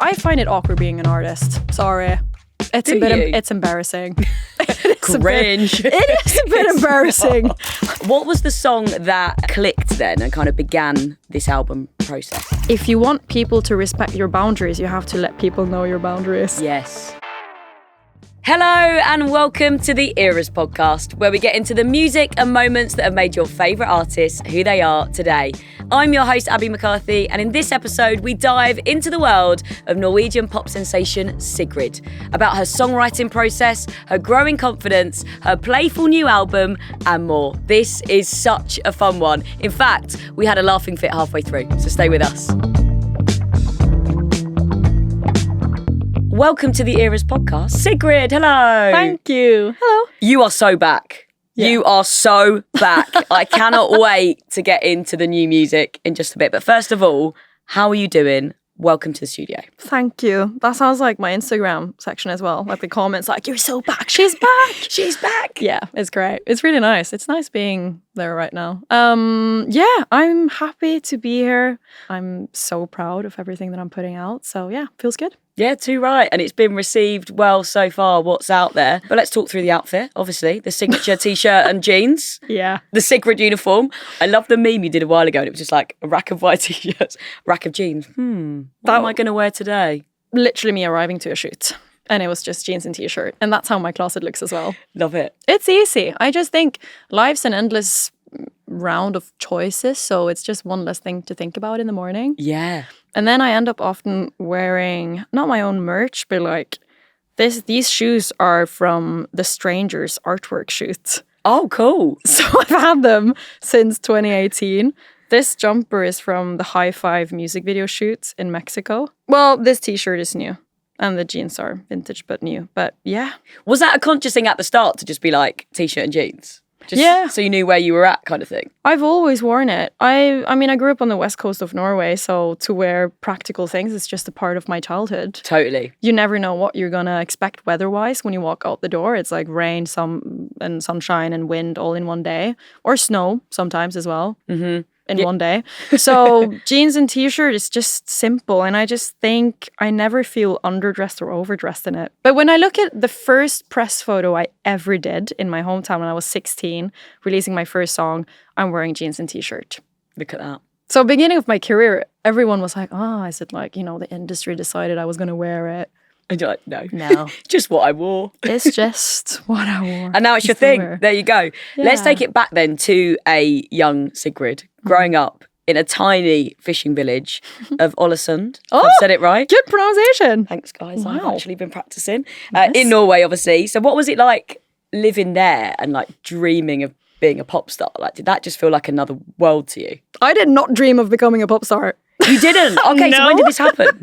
I find it awkward being an artist. Sorry. It's it's embarrassing. Cringe. It is a bit embarrassing. What was the song that clicked then and kind of began this album process? If you want people to respect your boundaries, you have to let people know your boundaries. Yes. Hello and welcome to the Eras podcast, where we get into the music and moments that have made your favourite artists who they are today. I'm your host, Abbie McCarthy, and in this episode, we dive into the world of Norwegian pop sensation Sigrid, about her songwriting process, her growing confidence, her playful new album, and more. This is such a fun one. In fact, we had a laughing fit halfway through, so stay with us. Welcome to the Eras podcast. Sigrid, hello. Thank you. Hello. You are so back. Yeah. You are so back. I cannot wait to get into the new music in just a bit. But first of all, how are you doing? Welcome to the studio. Thank you. That sounds like my Instagram section as well. Like the comments like, you're so back. She's back. She's back. Yeah, it's great. It's really nice. It's nice being there right now. Yeah, I'm happy to be here. I'm so proud of everything that I'm putting out. So yeah, feels good. Yeah, too right. And it's been received well so far, what's out there. But let's talk through the outfit, obviously. The signature t-shirt and jeans. Yeah. The Sigrid uniform. I love the meme you did a while ago. And it was just like a rack of white t-shirts, rack of jeans. What am I going to wear today? Literally me arriving to a shoot. And it was just jeans and t-shirt. And that's how my closet looks as well. Love it. It's easy. I just think life's an endless round of choices. So it's just one less thing to think about in the morning. Yeah. And then I end up often wearing, not my own merch, but like these shoes are from the Strangers artwork shoot. Oh, cool. So I've had them since 2018. This jumper is from the High Five music video shoot in Mexico. Well, this t-shirt is new. And the jeans are vintage but new. But yeah. Was that a conscious thing at the start to just be like t-shirt and jeans? Just yeah. So you knew where you were at kind of thing? I've always worn it. I mean, I grew up on the west coast of Norway, so to wear practical things is just a part of my childhood. Totally. You never know what you're going to expect weather-wise when you walk out the door. It's like rain, and sunshine and wind all in one day. Or snow sometimes as well. Mm-hmm. In one day. So jeans and t-shirt is just simple. And I just think I never feel underdressed or overdressed in it. But when I look at the first press photo I ever did in my hometown when I was 16, releasing my first song, I'm wearing jeans and t-shirt. Look at that. So beginning of my career, everyone was like, is it like, the industry decided I was going to wear it? And you're like, no. Just what I wore. It's just what I wore. And now it's your thing. There you go. Yeah. Let's take it back then to a young Sigrid growing up in a tiny fishing village of Ålesund. I've said it right. Good pronunciation. Thanks, guys. Wow. I've actually been practicing. Yes. In Norway, obviously. So what was it like living there and like dreaming of being a pop star? Like, did that just feel like another world to you? I did not dream of becoming a pop star. You didn't? Okay, So when did this happen?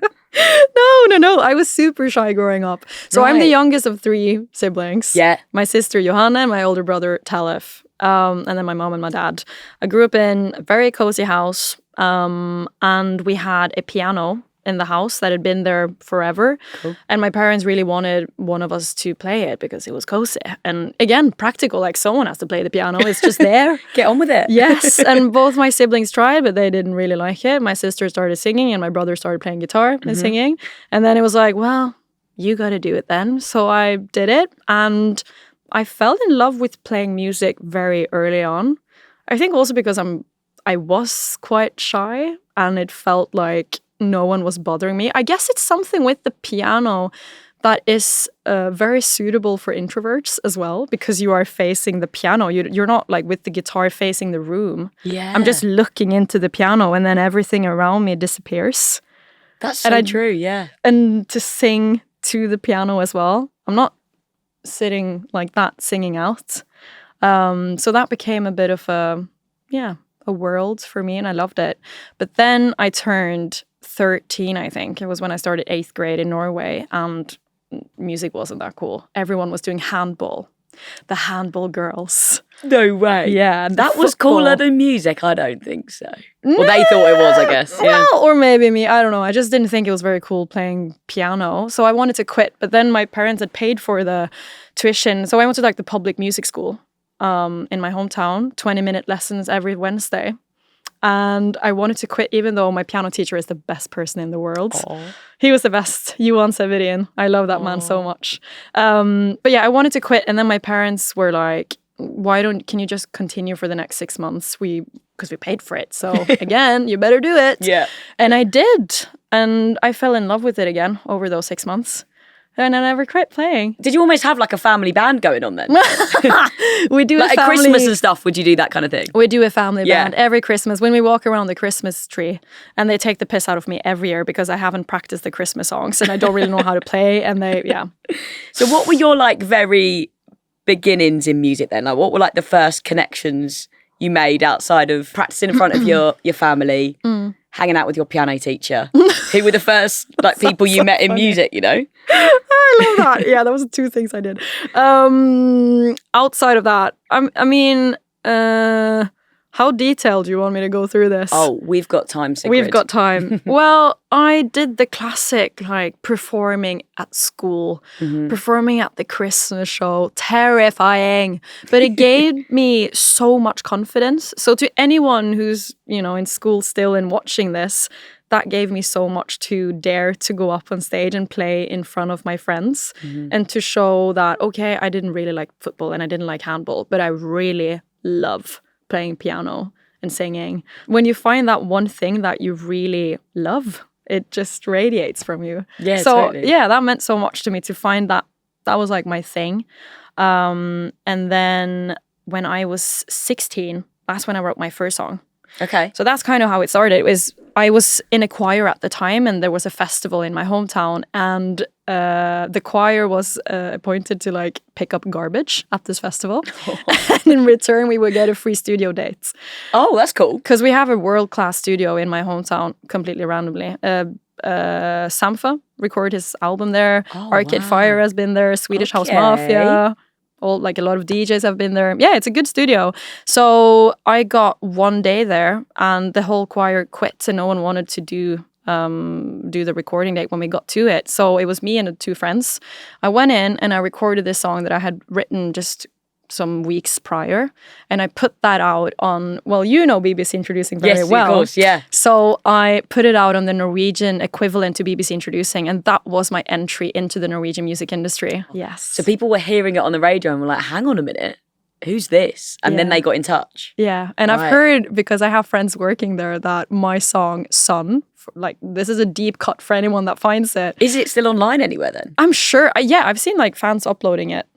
No. I was super shy growing up. So I'm the youngest of 3 siblings. Yeah. My sister Johanna and my older brother Talef. And then my mom and my dad. I grew up in a very cozy house. And we had a piano in the house that had been there forever. Cool. And my parents really wanted one of us to play it because it was cozy. And again, practical, like someone has to play the piano. It's just there. Get on with it. Yes. And both my siblings tried, but they didn't really like it. My sister started singing and my brother started playing guitar and singing. And then it was like, well, you got to do it then. So I did it. And I fell in love with playing music very early on. I think also because I was quite shy and it felt like no one was bothering me. I guess it's something with the piano that is very suitable for introverts as well, because you are facing the piano. You're not like with the guitar facing the room. Yeah. I'm just looking into the piano and then everything around me disappears. That's so true, yeah. And to sing to the piano as well. I'm not sitting like that singing out. So that became a bit of a world for me and I loved it. But then I turned 13, I think. It was when I started 8th grade in Norway and music wasn't that cool. Everyone was doing handball. The handball girls. No way. Yeah. That was cooler than music? I don't think so. Well, they thought it was, I guess. Yeah. Well, or maybe me. I don't know. I just didn't think it was very cool playing piano. So I wanted to quit. But then my parents had paid for the tuition. So I went to like the public music school in my hometown, 20-minute lessons every Wednesday. And I wanted to quit, even though my piano teacher is the best person in the world. Aww. He was the best. Johan Severian. I love that man so much. But yeah, I wanted to quit. And then my parents were like, can you just continue for the next 6 months? Because we paid for it. So again, you better do it. Yeah. And I did. And I fell in love with it again over those 6 months. And I never quit playing. Did you almost have like a family band going on then? We do like a family... at Christmas and stuff, would you do that kind of thing? We do a family band every Christmas when we walk around the Christmas tree, and they take the piss out of me every year because I haven't practiced the Christmas songs and I don't really know how to play. And So what were your like very beginnings in music then? Like what were like the first connections you made outside of practicing in front of your family, hanging out with your piano teacher? Who were the first like people you met in music, you know? I love that. Yeah, that was the two things I did. Outside of that, how detailed do you want me to go through this? Oh, we've got time, Sigrid. We've got time. Well, I did the classic, like, performing at school, performing at the Christmas show. Terrifying. But it gave me so much confidence. So to anyone who's, in school still and watching this, that gave me so much to dare to go up on stage and play in front of my friends and to show that, okay, I didn't really like football and I didn't like handball, but I really love playing piano and singing. When you find that one thing that you really love, it just radiates from you. Yeah, so totally. Yeah, that meant so much to me to find that was like my thing. And then when I was 16, that's when I wrote my first song. Okay. So that's kind of how it started. I was in a choir at the time, and there was a festival in my hometown, and the choir was appointed to like pick up garbage at this festival. And in return, we would get a free studio date. Oh, that's cool. Because we have a world-class studio in my hometown, completely randomly. Sampha recorded his album there. Arcade Fire has been there. Swedish House Mafia. A lot of DJs have been there. Yeah, it's a good studio. So I got one day there, and the whole choir quit, and no one wanted to do the recording date when we got to it. So it was me and 2 friends. I went in and I recorded this song that I had written just some weeks prior, and I put that out on, BBC Introducing very well. Yes, of course, yeah. So I put it out on the Norwegian equivalent to BBC Introducing, and that was my entry into the Norwegian music industry. Yes. So people were hearing it on the radio and were like, hang on a minute, who's this? And then they got in touch. Yeah, and I've heard, because I have friends working there, that my song, Son, this is a deep cut for anyone that finds it. Is it still online anywhere then? I'm sure. I've seen like fans uploading it.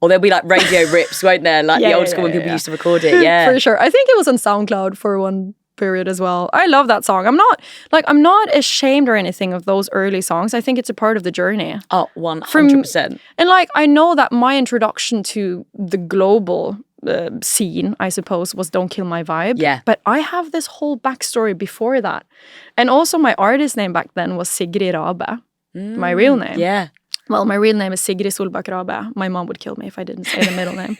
Or there'll be like radio rips, won't there? Like the old school when people used to record it. Yeah, for sure. I think it was on SoundCloud for one period as well. I love that song. I'm not ashamed or anything of those early songs. I think it's a part of the journey. Oh, 100%. And I know that my introduction to the global scene, I suppose, was Don't Kill My Vibe. Yeah. But I have this whole backstory before that. And also my artist name back then was Sigrid Rabe, my real name. Yeah. Well, my real name is Sigrid Solbakk Rabe. My mom would kill me if I didn't say the middle name.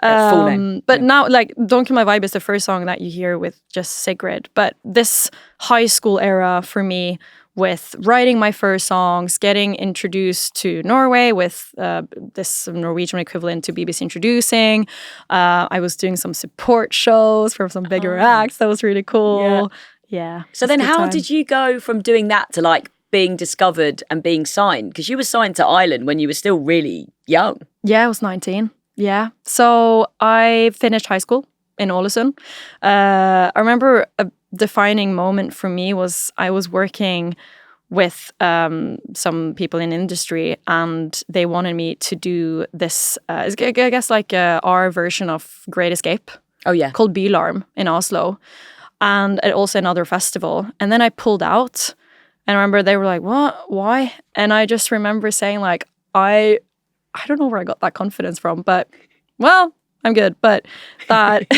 Full name. But now, Don't Kill My Vibe is the first song that you hear with just Sigrid. But this high school era for me, with writing my first songs, getting introduced to Norway with this Norwegian equivalent to BBC Introducing. I was doing some support shows for some bigger acts. That was really cool. Yeah. So then how did you go from doing that to being discovered and being signed? Because you were signed to Island when you were still really young. Yeah, I was 19. Yeah. So I finished high school in Ålesund. I remember a defining moment for me was I was working with some people in industry, and they wanted me to do this, I guess our version of Great Escape. Oh, yeah. Called Bylarm in Oslo. And also another festival. And then I pulled out. And I remember they were like, what? Why? And I just remember saying I don't know where I got that confidence from, but I'm good. But that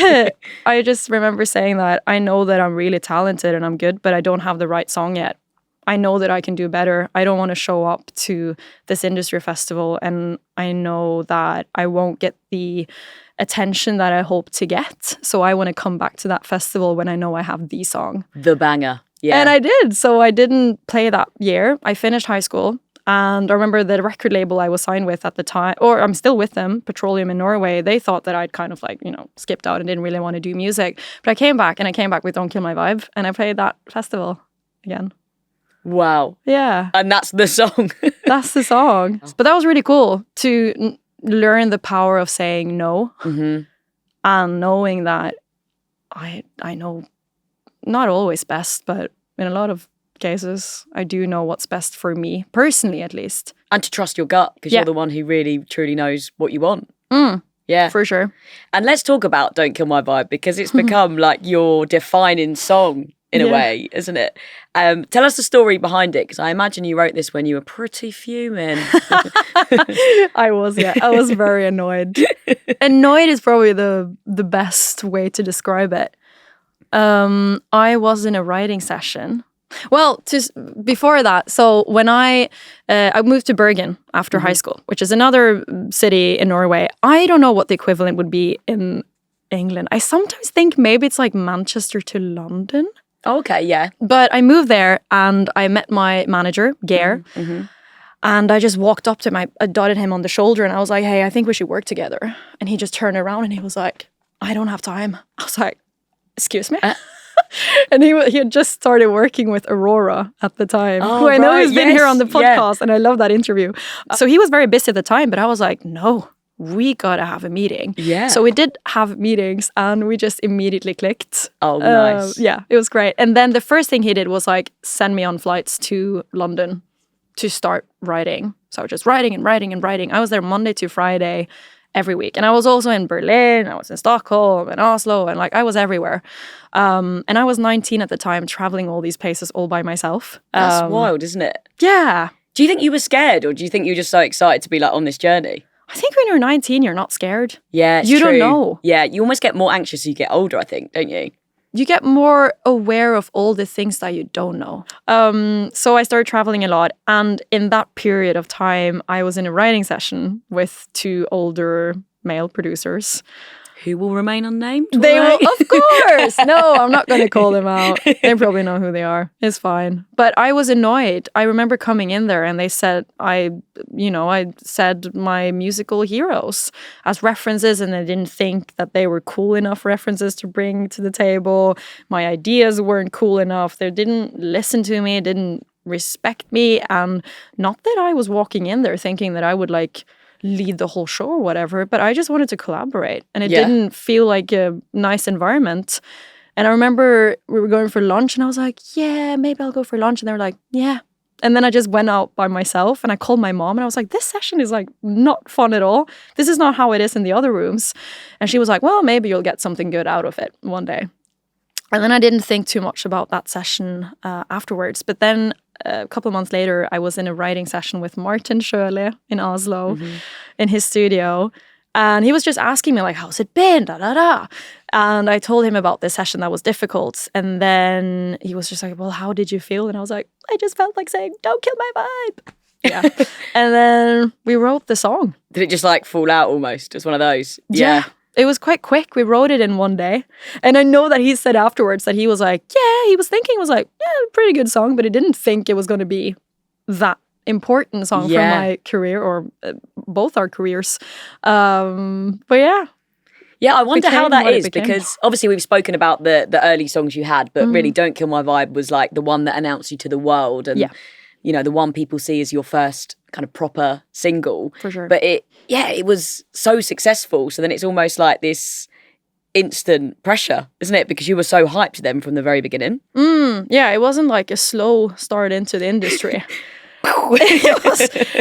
I just remember saying that I know that I'm really talented and I'm good, but I don't have the right song yet. I know that I can do better. I don't want to show up to this industry festival, and I know that I won't get the attention that I hope to get. So I want to come back to that festival when I know I have the song. The banger. Yeah. And I did. So I didn't play that year. I finished high school. And I remember the record label I was signed with at the time, or I'm still with them, Petroleum in Norway, they thought that I'd kind of like, skipped out and didn't really want to do music. But I came back with Don't Kill My Vibe, and I played that festival again. Wow. Yeah. And that's the song. That's the song. But that was really cool to learn the power of saying no and knowing that I know not always best, but in a lot of cases, I do know what's best for me, personally at least. And to trust your gut, because you're the one who really, truly knows what you want. Yeah. For sure. And let's talk about Don't Kill My Vibe, because it's become like your defining song in a way, isn't it? Tell us the story behind it, because I imagine you wrote this when you were pretty fuming. I was very annoyed. Annoyed is probably the best way to describe it. I was in a writing session. Well, before that, so when I moved to Bergen after high school, which is another city in Norway. I don't know what the equivalent would be in England. I sometimes think maybe it's like Manchester to London. Okay, yeah. But I moved there and I met my manager, Geir, and I just walked up to him. I dotted him on the shoulder and I was like, hey, I think we should work together. And he just turned around and he was like, I don't have time. I was like, excuse me? And he had just started working with Aurora at the time, who I know has been here on the podcast, and I love that interview. So he was very busy at the time, but I was like, no, we gotta have a meeting. Yeah. So we did have meetings, and we just immediately clicked. Oh, nice. Yeah, it was great. And then the first thing he did was like send me on flights to London to start writing. So I was just writing and writing and writing. I was there Monday to Friday every week. And I was also in Berlin, I was in Stockholm and Oslo, and like I was everywhere. And I was 19 at the time, traveling all these places all by myself. That's wild, isn't it? Yeah. Do you think you were scared, or do you think you were just so excited to be like on this journey? I think when you're 19, you're not scared. Yeah, it's you true. don't know. Yeah, you almost get more anxious as you get older, I think, don't you? You get more aware of all the things that you don't know. So I started traveling a lot. And in that period of time, I was in a writing session with 2 older male producers. Who will remain unnamed? They will, of course. No, I'm not going to call them out. They probably know who they are. It's fine. But I was annoyed. I remember coming in there and they said, I said my musical heroes as references, and they didn't think that they were cool enough references to bring to the table. My ideas weren't cool enough. They didn't listen to me, didn't respect me. And not that I was walking in there thinking that I would like lead the whole show or whatever, but I just wanted to collaborate, and it didn't feel like a nice environment. And I remember we were going for lunch and I was like, yeah, maybe I'll go for lunch. And they were like, yeah. And then I just went out by myself and I called my mom and I was like, this session is like not fun at all. This is not how it is in the other rooms. And she was like, well, maybe you'll get something good out of it one day. And then I didn't think too much about that session afterwards. But then a couple of months later, I was in a writing session with Martin Sjøli in Oslo, in his studio. And he was just asking me, like, how's it been? Da, da, da. And I told him about this session that was difficult. And then he was just like, well, how did you feel? And I was like, I just felt like saying, don't kill my vibe. Yeah. And then we wrote the song. Did it just like fall out almost? It was one of those? Yeah. It was quite quick. We wrote it in one day. And I know that he said afterwards that he was like, yeah, he was thinking it was like, yeah, pretty good song, but he didn't think it was going to be that important song for my career, or both our careers. But yeah. Yeah, I wonder how that is, because obviously we've spoken about the early songs you had, but really Don't Kill My Vibe was like the one that announced you to the world, and you know, the one people see as your first kind of proper single. For sure. But it was so successful. So then it's almost like this instant pressure, isn't it? Because you were so hyped to them from the very beginning. Yeah, it wasn't like a slow start into the industry.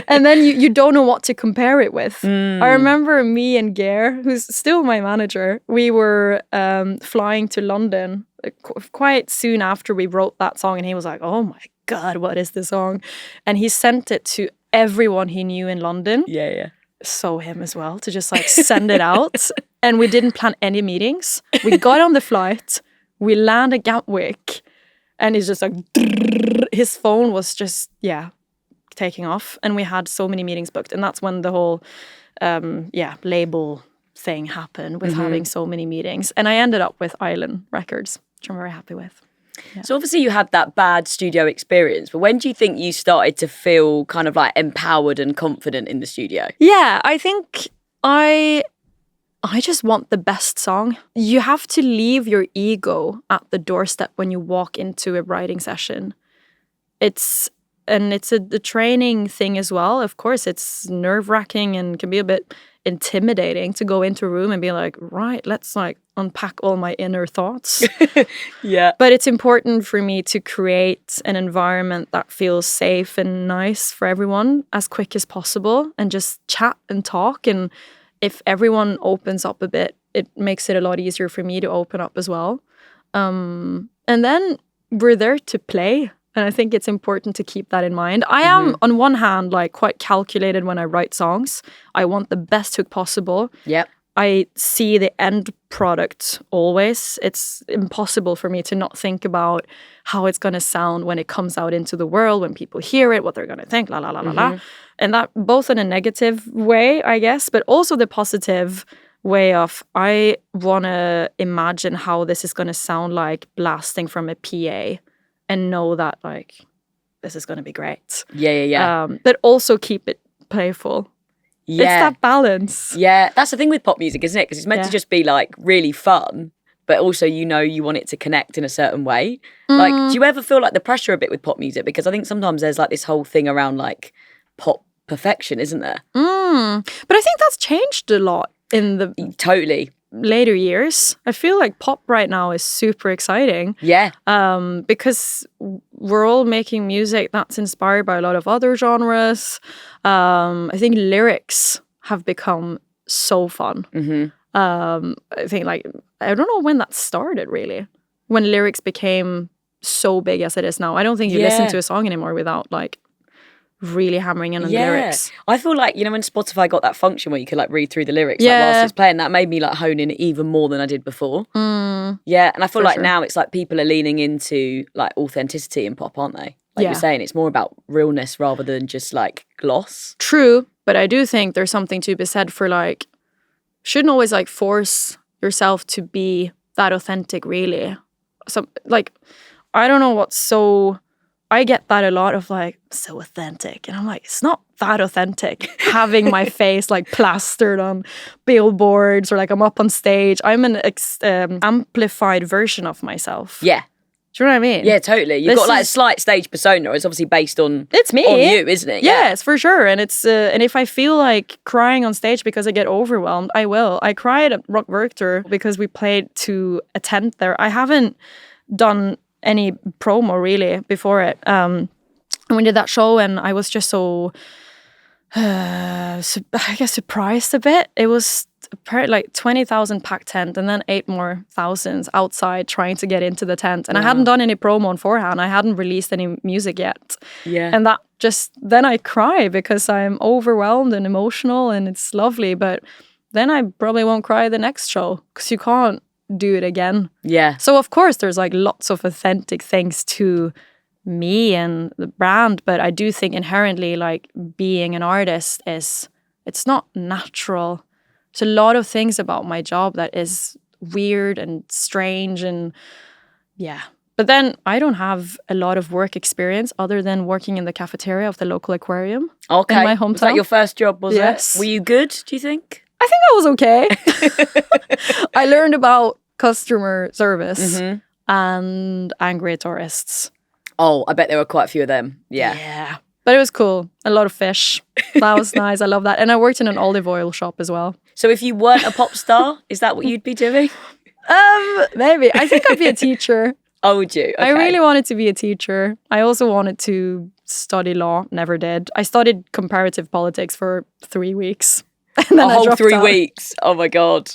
And then you don't know what to compare it with. I remember me and Geir, who's still my manager, we were flying to London quite soon after we wrote that song, and he was like, oh my God, what is this song? And he sent it to everyone he knew in London. Yeah. So him as well, to just like send it out. And we didn't plan any meetings. We got on the flight, we landed Gatwick, and he's just like, his phone was just, taking off. And we had so many meetings booked. And that's when the whole, label thing happened with having so many meetings. And I ended up with Island Records, which I'm very happy with. So obviously you had that bad studio experience, but when do you think you started to feel kind of like empowered and confident in the studio? Yeah, I think I just want the best song. You have to leave your ego at the doorstep when you walk into a writing session. It's the training thing as well. Of course, it's nerve-wracking and can be a bit intimidating to go into a room and be like, right, let's like unpack all my inner thoughts. Yeah. But it's important for me to create an environment that feels safe and nice for everyone as quick as possible and just chat and talk. And if everyone opens up a bit, it makes it a lot easier for me to open up as well. And then we're there to play. And I think it's important to keep that in mind. I am, on one hand, like quite calculated when I write songs. I want the best hook possible. Yep. I see the end product always. It's impossible for me to not think about how it's going to sound when it comes out into the world, when people hear it, what they're going to think, la, la, la, la, la. And that both in a negative way, I guess, but also the positive way of I want to imagine how this is going to sound like blasting from a PA. And know that, like, this is going to be great. Yeah. But also keep it playful. Yeah. It's that balance. Yeah, that's the thing with pop music, isn't it? Because it's meant to just be, like, really fun, but also, you want it to connect in a certain way. Like, do you ever feel like the pressure a bit with pop music? Because I think sometimes there's, like, this whole thing around, like, pop perfection, isn't there? But I think that's changed a lot in the Totally. later years. I feel like pop right now is super exciting. Yeah. Because we're all making music that's inspired by a lot of other genres. I think lyrics have become so fun. I think like, I don't know when that started really. When lyrics became so big as it is now. I don't think you listen to a song anymore without like really hammering in on the lyrics. I feel like, when Spotify got that function where you could like read through the lyrics like, whilst it's playing, that made me like hone in even more than I did before. Yeah, and I feel like now it's like people are leaning into like authenticity in pop, aren't they? Like you're saying, it's more about realness rather than just like gloss. True, but I do think there's something to be said for like, shouldn't always like force yourself to be that authentic really. So like, I don't know what's so... I get that a lot of like, so authentic. And I'm like, it's not that authentic. Having my face like plastered on billboards or like I'm up on stage. I'm an amplified version of myself. Yeah. Do you know what I mean? Yeah, totally. You've got like a slight stage persona. It's obviously based on... It's me. On you, isn't it? Yeah, it's for sure. And it's and if I feel like crying on stage because I get overwhelmed, I will. I cried at Rock Werchter because we played to a tent there. I haven't done any promo really before it. And we did that show and I was just so I guess surprised a bit. It was like 20,000 packed tent and then 8 more thousands outside trying to get into the tent. And I hadn't done any promo beforehand. I hadn't released any music yet. Yeah. And that just, then I cry because I'm overwhelmed and emotional and it's lovely. But then I probably won't cry the next show because you can't do it again. Yeah. So of course there's like lots of authentic things to me and the brand, but I do think inherently like being an artist it's not natural. There's a lot of things about my job that is weird and strange and yeah. But then I don't have a lot of work experience other than working in the cafeteria of the local aquarium in my hometown. Was that your first job, was yes. it? Were you good, do you think? I think I was okay. I learned about customer service and angry tourists. Oh, I bet there were quite a few of them. Yeah. Yeah. But it was cool. A lot of fish. That was nice. I love that. And I worked in an olive oil shop as well. So if you weren't a pop star, is that what you'd be doing? Maybe. I think I'd be a teacher. Oh, would you? Okay. I really wanted to be a teacher. I also wanted to study law. Never did. I studied comparative politics for 3 weeks. And then a whole 3 weeks? Oh my God.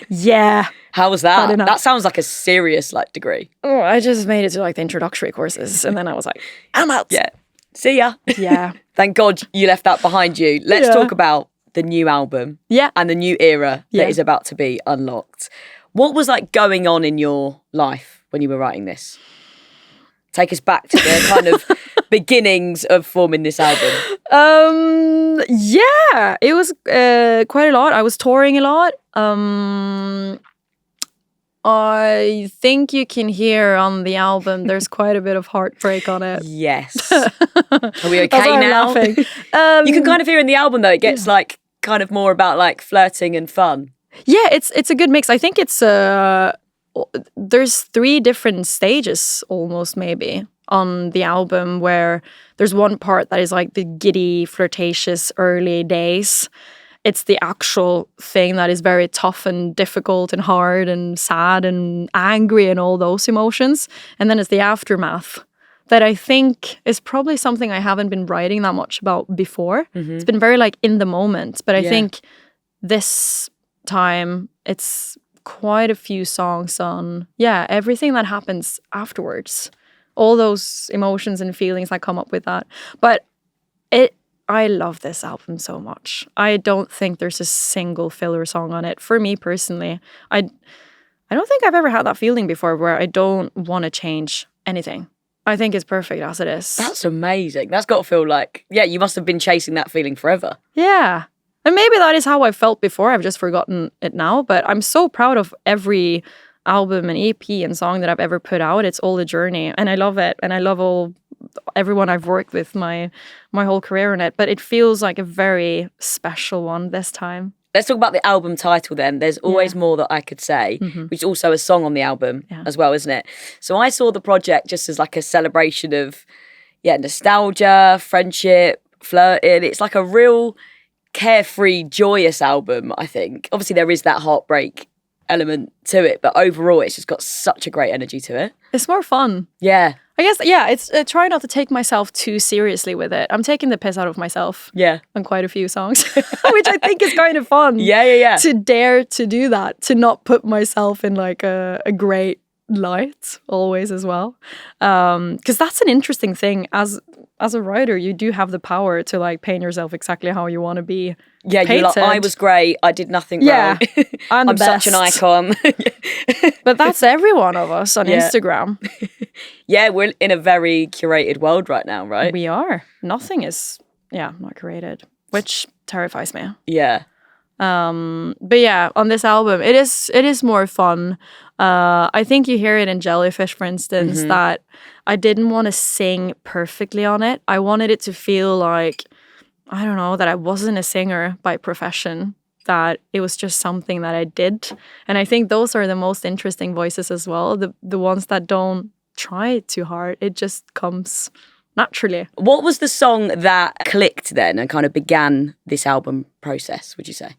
Yeah. How was that? That sounds like a serious like degree. Oh, I just made it to like the introductory courses and then I was like, I'm out. Yeah. See ya. Yeah. Thank God you left that behind you. Let's talk about the new album. Yeah. And the new era that is about to be unlocked. What was like going on in your life when you were writing this? Take us back to the kind of beginnings of forming this album. Yeah, it was quite a lot. I was touring a lot. I think you can hear on the album there's quite a bit of heartbreak on it. Yes. Are we okay now? Laughing. You can kind of hear in the album though, it gets like kind of more about like flirting and fun. Yeah, it's a good mix. I think it's there's 3 different stages almost maybe on the album, where there's one part that is like the giddy, flirtatious early days. It's the actual thing that is very tough and difficult and hard and sad and angry and all those emotions. And then it's the aftermath that I think is probably something I haven't been writing that much about before. It's been very like in the moment. But I think this time it's quite a few songs on, everything that happens afterwards. All those emotions and feelings that come up with that. But I love this album so much. I don't think there's a single filler song on it. For me personally, I don't think I've ever had that feeling before where I don't want to change anything. I think it's perfect as it is. That's amazing. That's got to feel like, you must have been chasing that feeling forever. Yeah. And maybe that is how I felt before. I've just forgotten it now. But I'm so proud of every album and EP and song that I've ever put out. It's all a journey. And I love it. And I love everyone I've worked with my whole career in it. But it feels like a very special one this time. Let's talk about the album title then. There's Always More That I Could Say, which is also a song on the album as well, isn't it? So I saw the project just as like a celebration of, nostalgia, friendship, flirting. It's like a real carefree, joyous album, I think. Obviously, there is that heartbreak element to it, but overall, it's just got such a great energy to it. It's more fun. Yeah. I guess, it's try not to take myself too seriously with it. I'm taking the piss out of myself on quite a few songs, which I think is kind of fun. Yeah. To dare to do that, to not put myself in like a great light always as well. Because that's an interesting thing. As a writer, you do have the power to like paint yourself exactly how you want to be. Yeah, you're like, I was great. I did nothing wrong. I'm such an icon. But that's every one of us on Instagram. Yeah, we're in a very curated world right now, right? We are. Nothing is, not curated, which terrifies me. Yeah. But yeah, on this album, it is more fun. I think you hear it in Jellyfish, for instance, that I didn't want to sing perfectly on it. I wanted it to feel like, I don't know, that I wasn't a singer by profession, that it was just something that I did. And I think those are the most interesting voices as well, the ones that don't try too hard. It just comes naturally. What was the song that clicked then and kind of began this album process, would you say?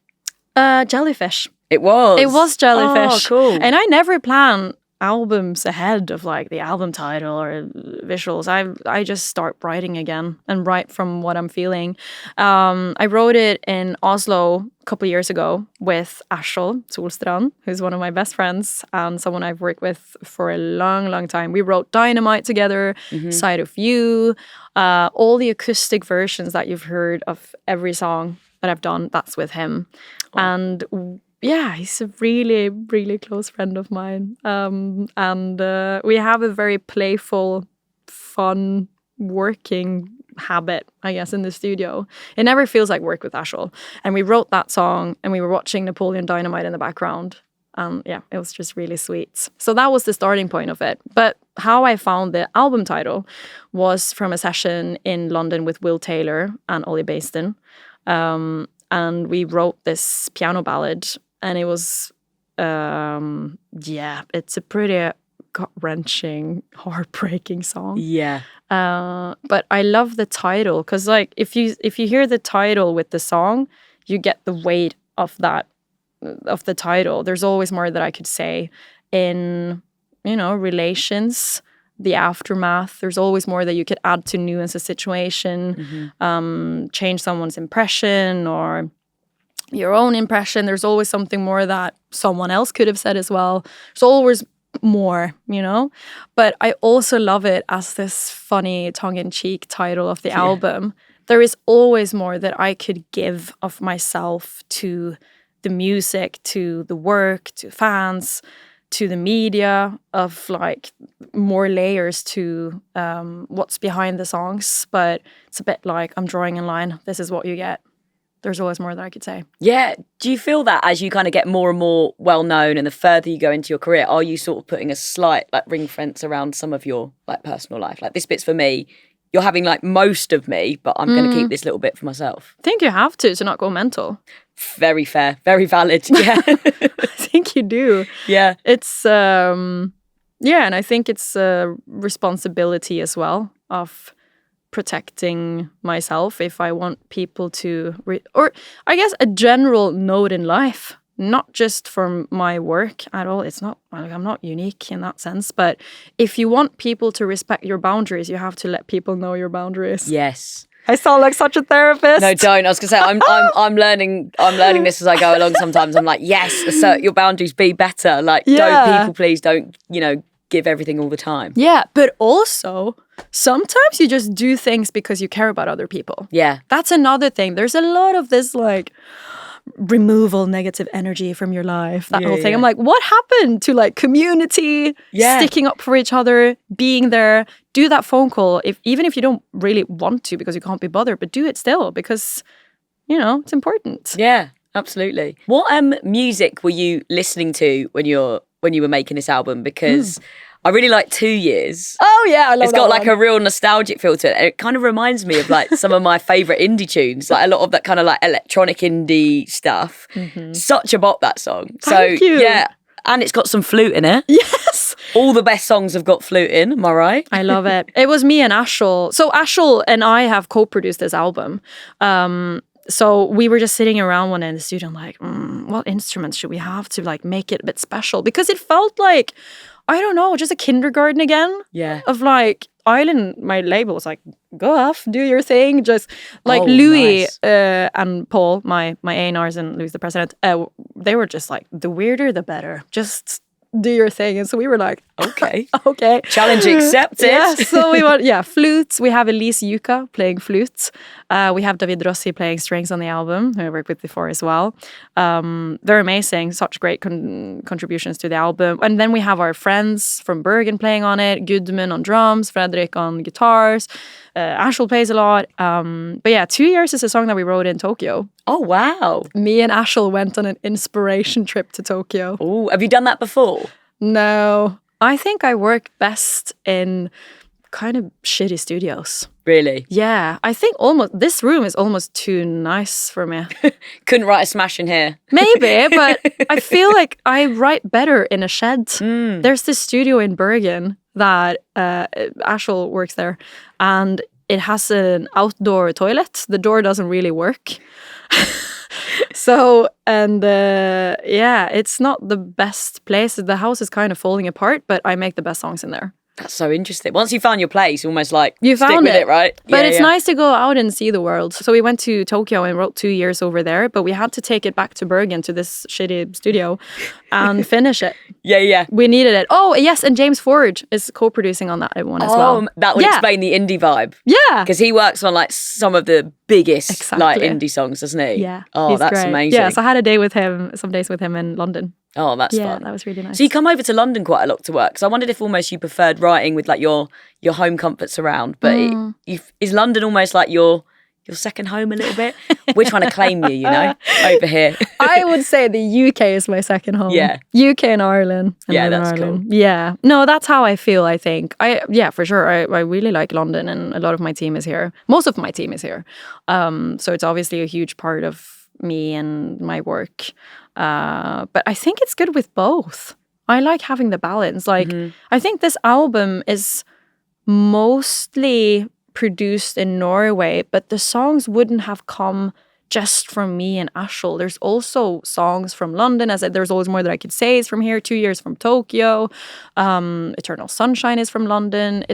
Jellyfish. It was Jellyfish. Oh, cool. And I never plan albums ahead of like the album title or visuals. I just start writing again and write from what I'm feeling. I wrote it in Oslo a couple of years ago with Askjol Solstrand, who's one of my best friends and someone I've worked with for a long, long time. We wrote Dynamite together, Side of You, all the acoustic versions that you've heard of every song that I've done, that's with him. Oh. And he's a really, really close friend of mine. And we have a very playful, fun working habit, I guess, in the studio. It never feels like work with Askjol. And we wrote that song and we were watching Napoleon Dynamite in the background. It was just really sweet. So that was the starting point of it. But how I found the album title was from a session in London with Will Taylor and Ollie Baston. And we wrote this piano ballad. And it was, it's a pretty gut-wrenching, heartbreaking song. Yeah. But I love the title because, like, if you hear the title with the song, you get the weight of the title. There's always more that I could say in, relations, the aftermath. There's always more that you could add to nuance a situation, change someone's impression or your own impression. There's always something more that someone else could have said as well. There's always more, But I also love it as this funny tongue-in-cheek title of the album. There is always more that I could give of myself to the music, to the work, to fans, to the media, of like more layers to what's behind the songs. But it's a bit like I'm drawing a line. This is what you get. there's always more that I could say. Yeah. Do you feel that as you kind of get more and more well-known and the further you go into your career, are you sort of putting a slight like ring fence around some of your like personal life? Like this bit's for me, you're having like most of me, but I'm going to keep this little bit for myself. I think you have to not go mental. Very fair. Very valid. Yeah. I think you do. Yeah. It's, and I think it's a responsibility as well of protecting myself if I want people to, or I guess a general note in life, not just from my work at all. It's not, like, I'm not unique in that sense, but if you want people to respect your boundaries, you have to let people know your boundaries. Yes. I sound like such a therapist. No, don't. I was gonna say I'm learning this as I go along. Sometimes I'm like, yes, assert your boundaries, be better. Like, don't people please don't, give everything all the time. Yeah, but also sometimes you just do things because you care about other people. Yeah. That's another thing. There's a lot of this like removal negative energy from your life, that whole thing. I'm like, what happened to like community, sticking up for each other, being there? Do that phone call, even if you don't really want to because you can't be bothered, but do it still because, it's important. Yeah, absolutely. What music were you listening to when you were making this album? Because I really like 2 Years. Oh yeah, I love It's got like a real nostalgic feel to it. It kind of reminds me of like some of my favourite indie tunes, like a lot of that kind of like electronic indie stuff. Such a bop, that song. Thank you. Yeah, and it's got some flute in it. Yes. All the best songs have got flute in, am I right? I love it. It was me and Ashel. So Ashel and I have co-produced this album. So we were just sitting around one day in the studio and like, what instruments should we have to like make it a bit special? Because it felt like, I don't know, just a kindergarten again. Yeah. Of like, Island, my label was like, go off, do your thing. Just like Louis nice. And Paul, my A&Rs and Louis the president, they were just like, the weirder the better. Just do your thing. And so we were like, okay. Okay. Challenge accepted. Yeah, so we want, flutes. We have Elise Yuka playing flutes. We have David Rossi playing strings on the album, who I worked with before as well. They're amazing. Such great contributions to the album. And then we have our friends from Bergen playing on it. Gudmund on drums, Fredrik on guitars. Ashel plays a lot. But yeah, 2 Years is a song that we wrote in Tokyo. Oh, wow. Me and Ashel went on an inspiration trip to Tokyo. Oh, have you done that before? No. I think I work best in kind of shitty studios. Really? Yeah. I think this room is almost too nice for me. Couldn't write a smash in here. Maybe, but I feel like I write better in a shed. There's this studio in Bergen that Ashel works there, and it has an outdoor toilet. The door doesn't really work. So, and it's not the best place. The house is kind of falling apart, but I make the best songs in there. That's so interesting. Once you found your place, you almost like you stick found with it, right? But it's nice to go out and see the world. So we went to Tokyo and wrote 2 years over there, but we had to take it back to Bergen to this shitty studio and finish it. Yeah. We needed it. Oh, yes, and James Ford is co-producing on that one as well. That would explain the indie vibe. Yeah. Because he works on like some of the biggest like indie songs, doesn't he? Yeah. Oh, that's great. amazing. Yeah, so I had some days with him in London. Oh, that's fun. Yeah, that was really nice. So you come over to London quite a lot to work. So I wondered if almost you preferred writing with like your home comforts around. But is London almost like your second home a little bit? We're trying to claim you, over here. I would say the UK is my second home. Yeah. UK and Ireland. And that's Ireland. cool. Yeah. No, that's how I feel, I think. For sure. I really like London, and a lot of my team is here. Most of my team is here. So it's obviously a huge part of me and my work. But I think it's good with both. I like having the balance. Like, I think this album is mostly produced in Norway, but the songs wouldn't have come just from me and Ashel. There's also songs from London. As I said, there's always more that I could say is from here. 2 years from Tokyo. Eternal Sunshine is from London.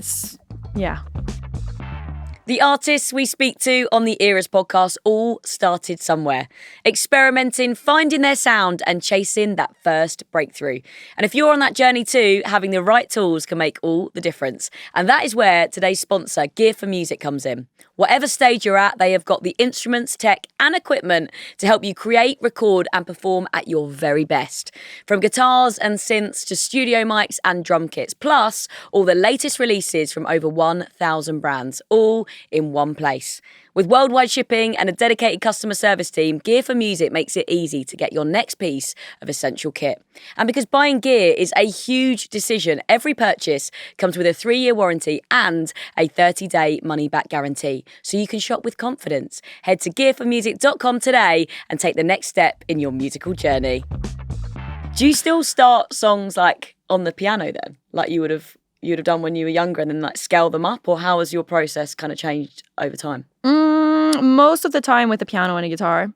The artists we speak to on the Eras podcast all started somewhere, experimenting, finding their sound and chasing that first breakthrough. And if you're on that journey too, having the right tools can make all the difference. And that is where today's sponsor, Gear for Music, comes in. Whatever stage you're at, they have got the instruments, tech and equipment to help you create, record and perform at your very best. From guitars and synths to studio mics and drum kits, plus all the latest releases from over 1,000 brands, all in one place. With worldwide shipping and a dedicated customer service team, Gear for Music makes it easy to get your next piece of essential kit. And because buying gear is a huge decision, every purchase comes with a 3-year warranty and a 30-day money-back guarantee, so you can shop with confidence. Head to gearformusic.com today and take the next step in your musical journey. Do you still start songs like on the piano then, like you would have done when you were younger, and then like scale them up, or how has your process kind of changed over time? Most of the time with the piano and a guitar,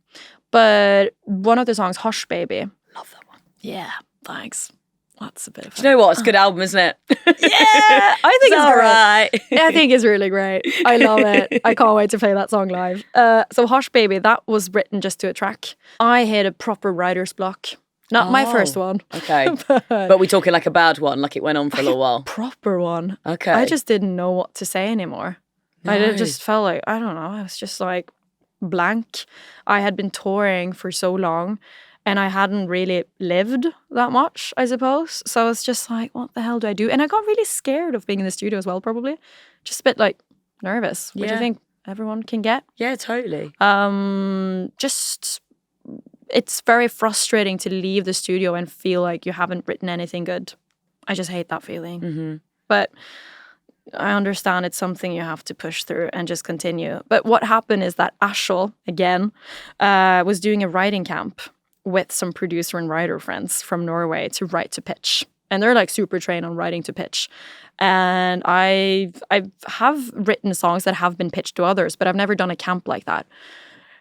but one of the songs, Hush Baby. Love that one. Yeah, thanks. That's a bit of Do you know what? It's a good album, isn't it? Yeah, I think it's all great. right. I think it's really great. I love it. I can't wait to play that song live. So Hush Baby, that was written just to a track. I hit a proper writer's block. Not my first one. Okay. But we're talking like a bad one, like it went on for a little while. Proper one. Okay. I just didn't know what to say anymore. No. I just felt like, I don't know, I was just like blank. I had been touring for so long and I hadn't really lived that much, I suppose. So I was just like, what the hell do I do? And I got really scared of being in the studio as well, probably. Just a bit like nervous, which I think everyone can get. Yeah, totally. It's very frustrating to leave the studio and feel like you haven't written anything good. I just hate that feeling. Mm-hmm. But I understand it's something you have to push through and just continue. But what happened is that Ashel, again, was doing a writing camp with some producer and writer friends from Norway to write to pitch. And they're like super trained on writing to pitch. And I have written songs that have been pitched to others, but I've never done a camp like that.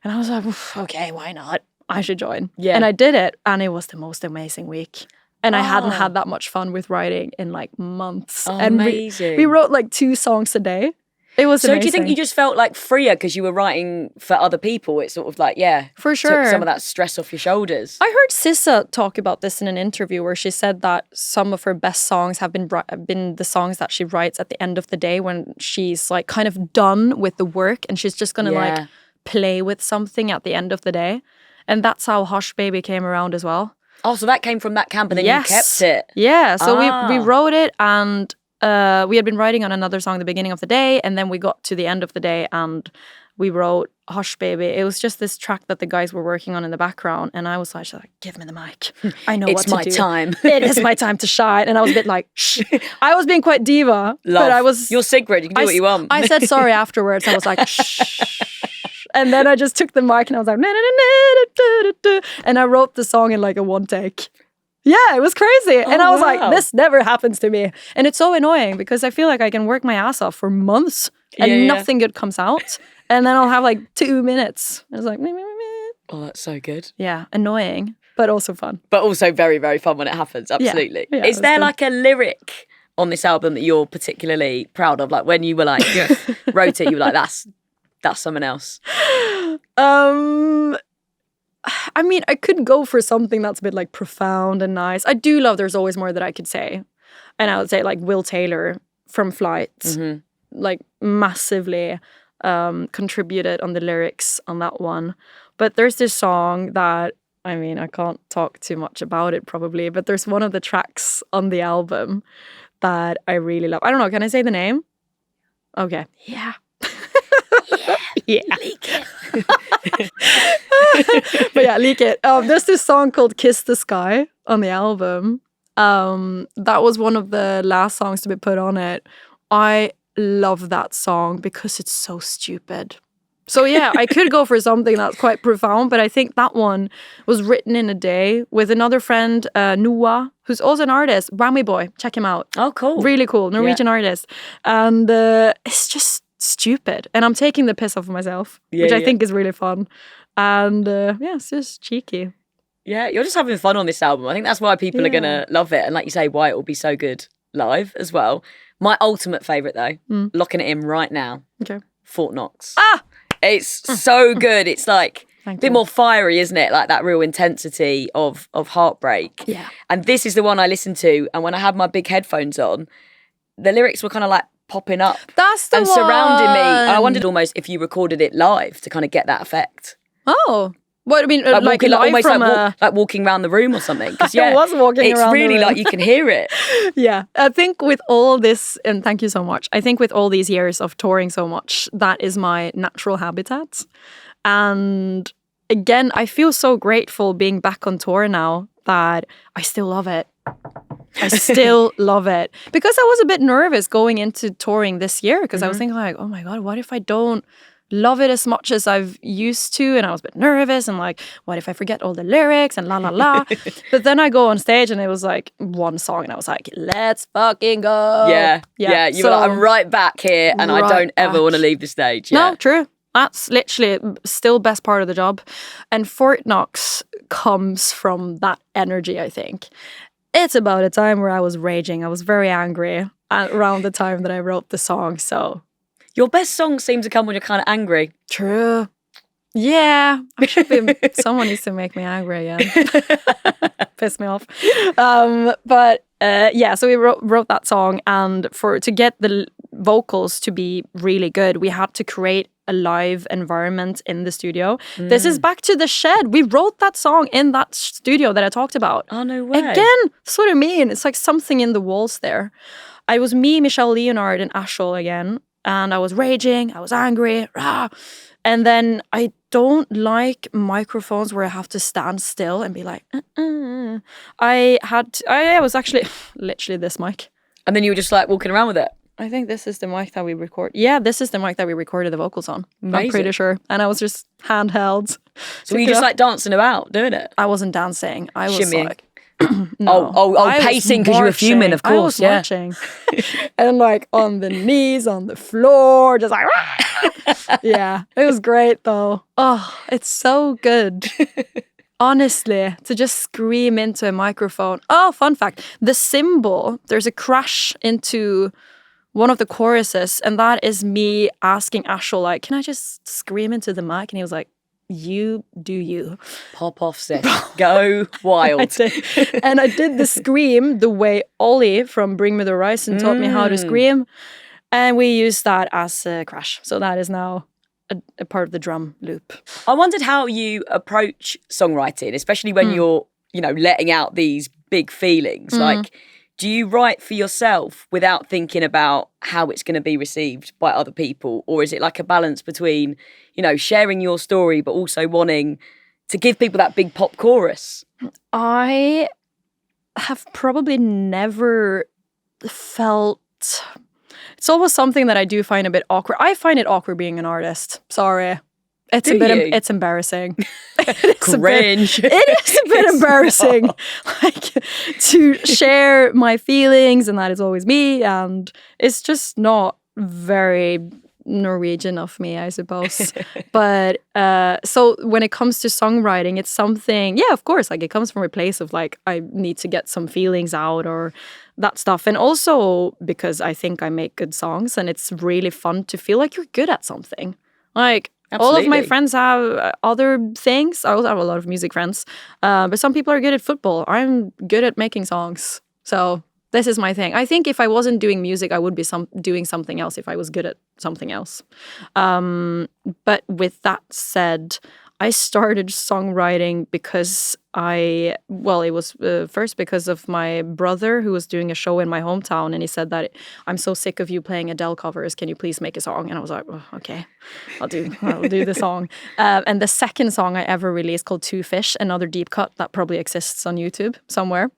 And I was like, okay, why not? I should join. Yeah. And I did it, and it was the most amazing week. And I hadn't had that much fun with writing in like months. Oh, and amazing. We wrote like 2 songs a day. It was amazing. So do you think you just felt like freer because you were writing for other people? It's sort of like, for sure, took some of that stress off your shoulders. I heard Sissa talk about this in an interview where she said that some of her best songs have been the songs that she writes at the end of the day when she's like kind of done with the work and she's just going to like play with something at the end of the day. And that's how Hush Baby came around as well. Oh, so that came from that camp and then you kept it? Yeah, so we wrote it and we had been writing on another song at the beginning of the day and then we got to the end of the day and we wrote Hush Baby. It was just this track that the guys were working on in the background and I was like, give me the mic. I know what to do. It's my time. It is my time to shine. And I was a bit like, shh. I was being quite diva. Love. But I was... You're Sigrid, you can do what you want. I said sorry afterwards. I was like, shh. And then I just took the mic and I was like, and I wrote the song in like a 1 take. Yeah, it was crazy. And I was like, this never happens to me. And it's so annoying because I feel like I can work my ass off for months and nothing good comes out. And then I'll have like 2 minutes. And it's like, oh, that's so good. Yeah, annoying, but also fun. But also very, very fun when it happens. Absolutely. Yeah, is there like a lyric on this album that you're particularly proud of? Like when you were like, wrote it, you were like, that's someone else. I mean, I could go for something that's a bit like profound and nice. I do love There's Always More That I Could Say. And I would say like Will Taylor from Flight, like massively contributed on the lyrics on that one. But there's this song that, I mean, I can't talk too much about it probably, but there's one of the tracks on the album that I really love. I don't know, can I say the name? Okay. Yeah. Yeah. Leak it. But yeah, leak it. There's this song called Kiss the Sky on the album. That was one of the last songs to be put on it. I love that song because it's so stupid. So yeah, I could go for something that's quite profound, but I think that one was written in a day with another friend, Noah, who's also an artist. Whammy Boy, check him out. Oh, cool. Really cool, Norwegian artist. And it's just stupid. And I'm taking the piss off of myself, which I think is really fun. And it's just cheeky. Yeah, you're just having fun on this album. I think that's why people are going to love it. And like you say, why it will be so good live as well. My ultimate favourite though, locking it in right now. Okay. Fort Knox. It's so good. It's like a bit more fiery, isn't it? Like that real intensity of heartbreak. Yeah. And this is the one I listened to. And when I had my big headphones on, the lyrics were kind of like popping up. That's the and one. surrounding me. And I wondered almost if you recorded it live to kind of get that effect. Oh, What I mean, like walking, live almost from like walking around the room or something. Because I was walking it's around really the room. like you can hear it. Yeah, I think with all this, and thank you so much. I think with all these years of touring so much, that is my natural habitat. And again, I feel so grateful being back on tour now that I still love it. I still love it. Because I was a bit nervous going into touring this year because I was thinking like, oh my God, what if I don't love it as much as I've used to? And I was a bit nervous and like, what if I forget all the lyrics and la la la? But then I go on stage and it was like one song and I was like, let's fucking go. Yeah. You were like, I'm right back here and I don't ever want to leave the stage. Yeah. No, true. That's literally still best part of the job. And Fort Knox comes from that energy, I think. It's about a time where I was raging. I was very angry around the time that I wrote the song, so... Your best songs seem to come when you're kind of angry. True. Yeah. I should be... Someone needs to make me angry again. Piss me off. Yeah, so we wrote that song, and to get the vocals to be really good, we had to create a live environment in the studio. This is back to the shed. We wrote that song in that studio that I talked about. Oh, no way. Again, that's what I mean. It's like something in the walls there. I was me, Michelle Leonard, and Ashel again. And I was raging, I was angry, rah. And then I don't like microphones where I have to stand still and be like, I was actually literally this mic. And then you were just like walking around with it? I think this is the mic that we record. Yeah, this is the mic that we recorded the vocals on. Amazing. I'm pretty sure. And I was just handheld. So were you just like dancing about doing it? I wasn't dancing. I was shimmying. Like... No, pacing because you were fuming, of course. I was marching. And like on the knees, on the floor, just like, yeah, it was great though. Oh, it's so good. Honestly, to just scream into a microphone. Oh, fun fact, the cymbal, there's a crash into one of the choruses, and that is me asking Ashel, like, can I just scream into the mic? And he was like, you do you. Pop off, sis. Go wild. And I did the scream the way Ollie from Bring Me the Horizon taught me how to scream. And we used that as a crash. So that is now a part of the drum loop. I wondered how you approach songwriting, especially when you're, letting out these big feelings. Like, do you write for yourself without thinking about how it's going to be received by other people? Or is it like a balance between, sharing your story, but also wanting to give people that big pop chorus? I have probably never felt... It's always something that I do find a bit awkward. I find it awkward being an artist. Sorry. It's it's embarrassing. Cringe. It is a bit embarrassing. Like to share my feelings, and that is always me, and it's just not very Norwegian of me, I suppose. But so when it comes to songwriting, it's something, yeah, of course, like it comes from a place of like I need to get some feelings out or that stuff, and also because I think I make good songs, and it's really fun to feel like you're good at something. Like Absolutely. All of my friends have other things. I also have a lot of music friends, but some people are good at football. I'm good at making songs, so this is my thing. I think if I wasn't doing music, I would be doing something else if I was good at something else. But with that said, I started songwriting because it was first because of my brother who was doing a show in my hometown, and he said that I'm so sick of you playing Adele covers. Can you please make a song? And I was like, oh, okay, I'll do the song. And the second song I ever released called Two Fish, another deep cut that probably exists on YouTube somewhere.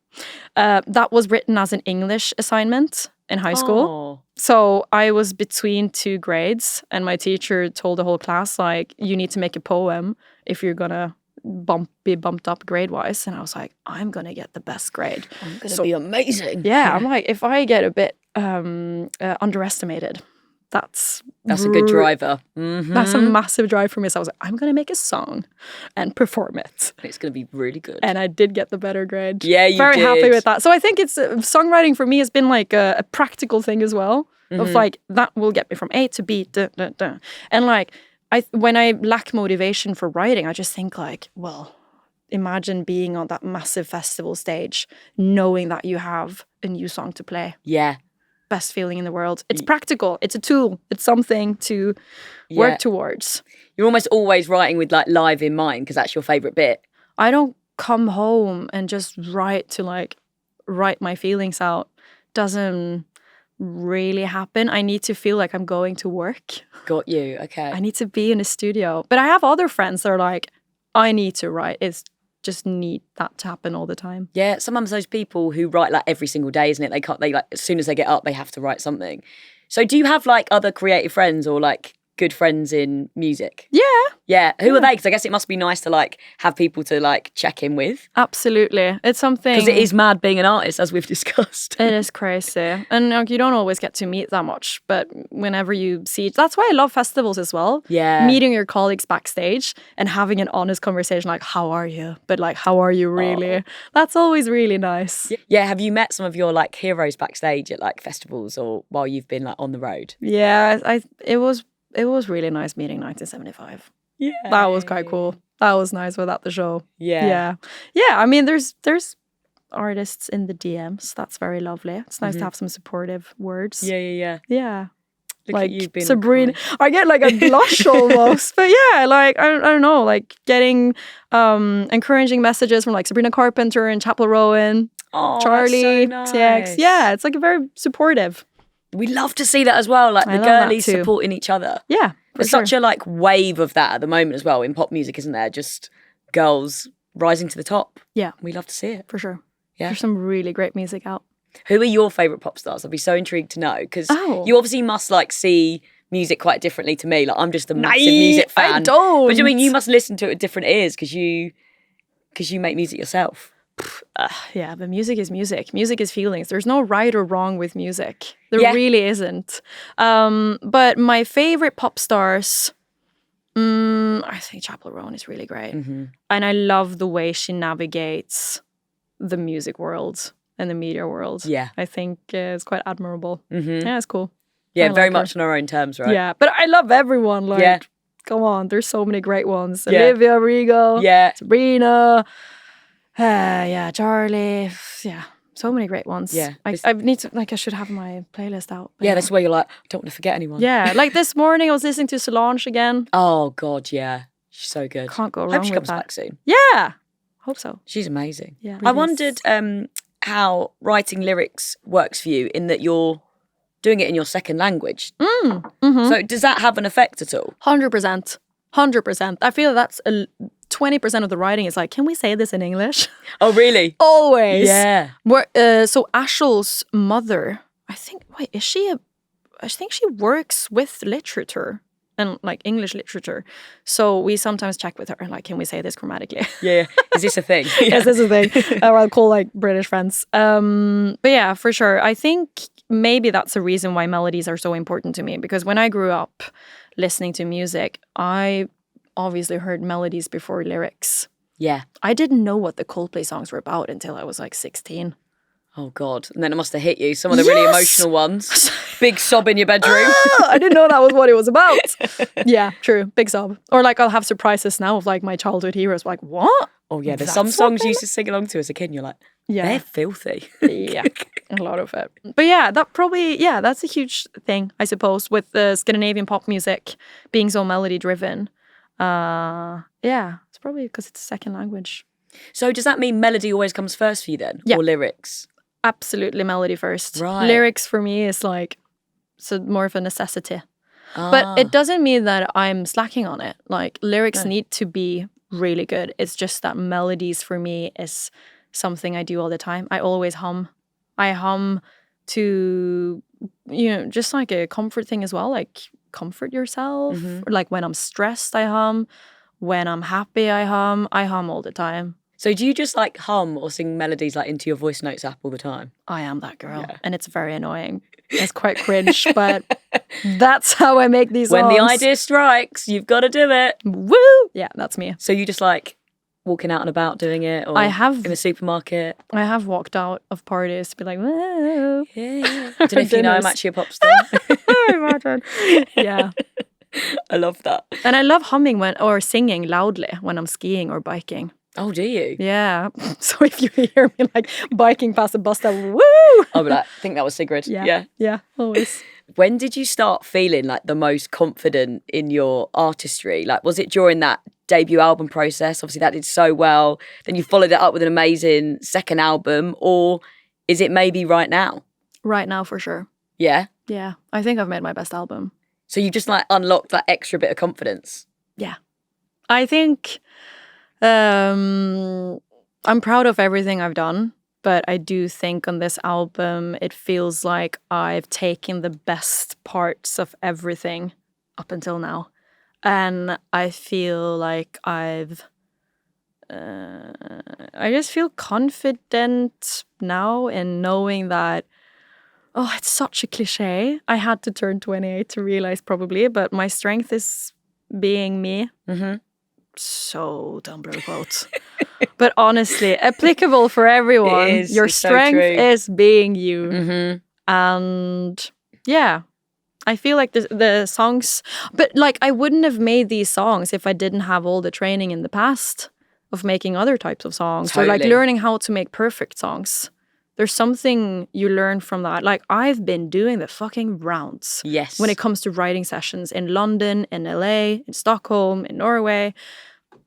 That was written as an English assignment in high school. So I was between two grades, and my teacher told the whole class, like, you need to make a poem if you're gonna be bumped up grade-wise. And I was like, I'm gonna get the best grade. I'm gonna be amazing. Yeah, I'm like, if I get a bit underestimated, that's a good driver. Mm-hmm. That's a massive drive for me. So I was like, I'm going to make a song and perform it. It's going to be really good. And I did get the better grade. Yeah, you Very did. happy with that. So I think it's songwriting for me has been like a practical thing as well. Mm-hmm. Of like, that will get me from A to B. And like, when I lack motivation for writing, I just think like, well, imagine being on that massive festival stage, knowing that you have a new song to play. Yeah. Best feeling in the world. It's practical. It's a tool. It's something to work towards. You're almost always writing with like live in mind because that's your favourite bit. I don't come home and just write to like write my feelings out. Doesn't really happen. I need to feel like I'm going to work. Got you. Okay. I need to be in a studio. But I have other friends that are like, I need to write. It's just need that to happen all the time. Yeah, sometimes those people who write like every single day, isn't it? They like as soon as they get up, they have to write something. So do you have like other creative friends or like good friends in music? Yeah. Who are they? Because I guess it must be nice to like have people to like check in with. Absolutely. It's something. Because it is mad being an artist, as we've discussed. It is crazy. And like, you don't always get to meet that much. But whenever you see, that's why I love festivals as well. Yeah. Meeting your colleagues backstage and having an honest conversation like, how are you? But like, how are you really? That's always really nice. Yeah. Have you met some of your like heroes backstage at like festivals or while you've been like on the road? Yeah. It was really nice meeting 1975. Yeah. That was quite cool. That was nice without the show. Yeah. Yeah. I mean, there's artists in the DMs. That's very lovely. It's nice to have some supportive words. Yeah. Yeah. Look like at you being Sabrina. I get like a blush almost. But yeah, like I don't know, like getting encouraging messages from like Sabrina Carpenter and Chappell Roan, Charli, that's so TX. nice. Yeah, it's like a very supportive. We love to see that as well, like I the love that girlies too. supporting each other. Yeah. There's such a like wave of that at the moment as well in pop music, isn't there? Just girls rising to the top. Yeah. We love to see it. For sure. Yeah. There's some really great music out. Who are your favourite pop stars? I'd be so intrigued to know because Oh. you obviously must like see music quite differently to me. Like I'm just a massive music fan. I don't. But I mean, you must listen to it with different ears because you make music yourself. Yeah, but music is music. Music is feelings. There's no right or wrong with music. There Yeah. really isn't. But my favorite pop stars, I think Chappell Roan is really great. Mm-hmm. And I love the way she navigates the music world and the media world. Yeah. I think it's quite admirable. Mm-hmm. Yeah, it's cool. Yeah, I very like her. much on our own terms, right? Yeah, but I love everyone. Like, Yeah. come on, there's so many great ones. Yeah. Olivia Rodrigo, Yeah. Sabrina, Charli. Yeah, so many great ones. Yeah. I need to, like, I should have my playlist out. But Yeah, that's where you're like, I don't want to forget anyone. yeah, like this morning I was listening to Solange again. Oh, God, yeah. She's so good. Can't go wrong Hope she with comes that. back soon. Yeah, hope so. She's amazing. Yeah, I really wondered how writing lyrics works for you in that you're doing it in your second language. Mm-hmm. So does that have an effect at all? 100%. 100%. I feel that's 20% of the writing is like, can we say this in English? Oh, really? Always. Yeah. So Ashel's mother, I think she works with literature and like English literature. So we sometimes check with her, like, can we say this grammatically? Yeah. Is this a thing? Yes, this is a thing. Or I'll call like British friends. But yeah, for sure. I think maybe that's the reason why melodies are so important to me. Because when I grew up listening to music, I obviously heard melodies before lyrics. Yeah. I didn't know what the Coldplay songs were about until I was like 16. Oh, God. And then it must have hit you. Some of the really emotional ones. Big sob in your bedroom. I didn't know that was what it was about. Yeah, true. Big sob. Or like I'll have surprises now of like my childhood heroes. Like, what? Oh, yeah. There's That's some what songs they you used to sing along to as a kid and you're like, Yeah. they're filthy. Yeah, a lot of it. But yeah, that's a huge thing, I suppose, with the Scandinavian pop music being so melody driven. Yeah, it's probably because it's a second language. So does that mean melody always comes first for you then? Yeah. Or lyrics? Absolutely melody first. Right. Lyrics for me is like, so more of a necessity. But it doesn't mean that I'm slacking on it. Like lyrics need to be really good. It's just that melodies for me is something I do all the time. I always hum. I hum to, just like a comfort thing as well. Like comfort yourself. Or like when I'm stressed, I hum. When I'm happy, I hum. I hum all the time. So do you just like hum or sing melodies like into your voice notes app all the time? I am that girl. Yeah. And it's very annoying. It's quite cringe, but that's how I make these songs. When the idea strikes, you've got to do it. Woo! Yeah, that's me. So you just like walking out and about doing it, or I have- in a supermarket? I have walked out of parties to be like, whoa. Yeah. I don't know if you know I'm Dinners. actually a pop star. Imagine. Yeah. I love that. And I love humming or singing loudly when I'm skiing or biking. Oh, do you? Yeah. So if you hear me like biking past a bus stop, woo! I'll be like, I think that was Sigrid. Yeah. Yeah, always. When did you start feeling like the most confident in your artistry? Like, was it during that debut album process? Obviously that did so well. Then you followed it up with an amazing second album, or is it maybe right now? Right now, for sure. Yeah? Yeah. I think I've made my best album. So you just like unlocked that extra bit of confidence? Yeah. I think I'm proud of everything I've done, but I do think on this album, it feels like I've taken the best parts of everything up until now. And I feel like I just feel confident now in knowing that, oh, it's such a cliche. I had to turn 28 to realize probably, but my strength is being me. Mm-hmm. So Tumblr quote. But honestly, applicable for everyone. Your strength is being you. Mm-hmm. And yeah, I feel like the songs, but like I wouldn't have made these songs if I didn't have all the training in the past of making other types of songs. Totally. Or like learning how to make perfect songs. There's something you learn from that. Like I've been doing the fucking rounds. Yes. When it comes to writing sessions in London, in LA, in Stockholm, in Norway.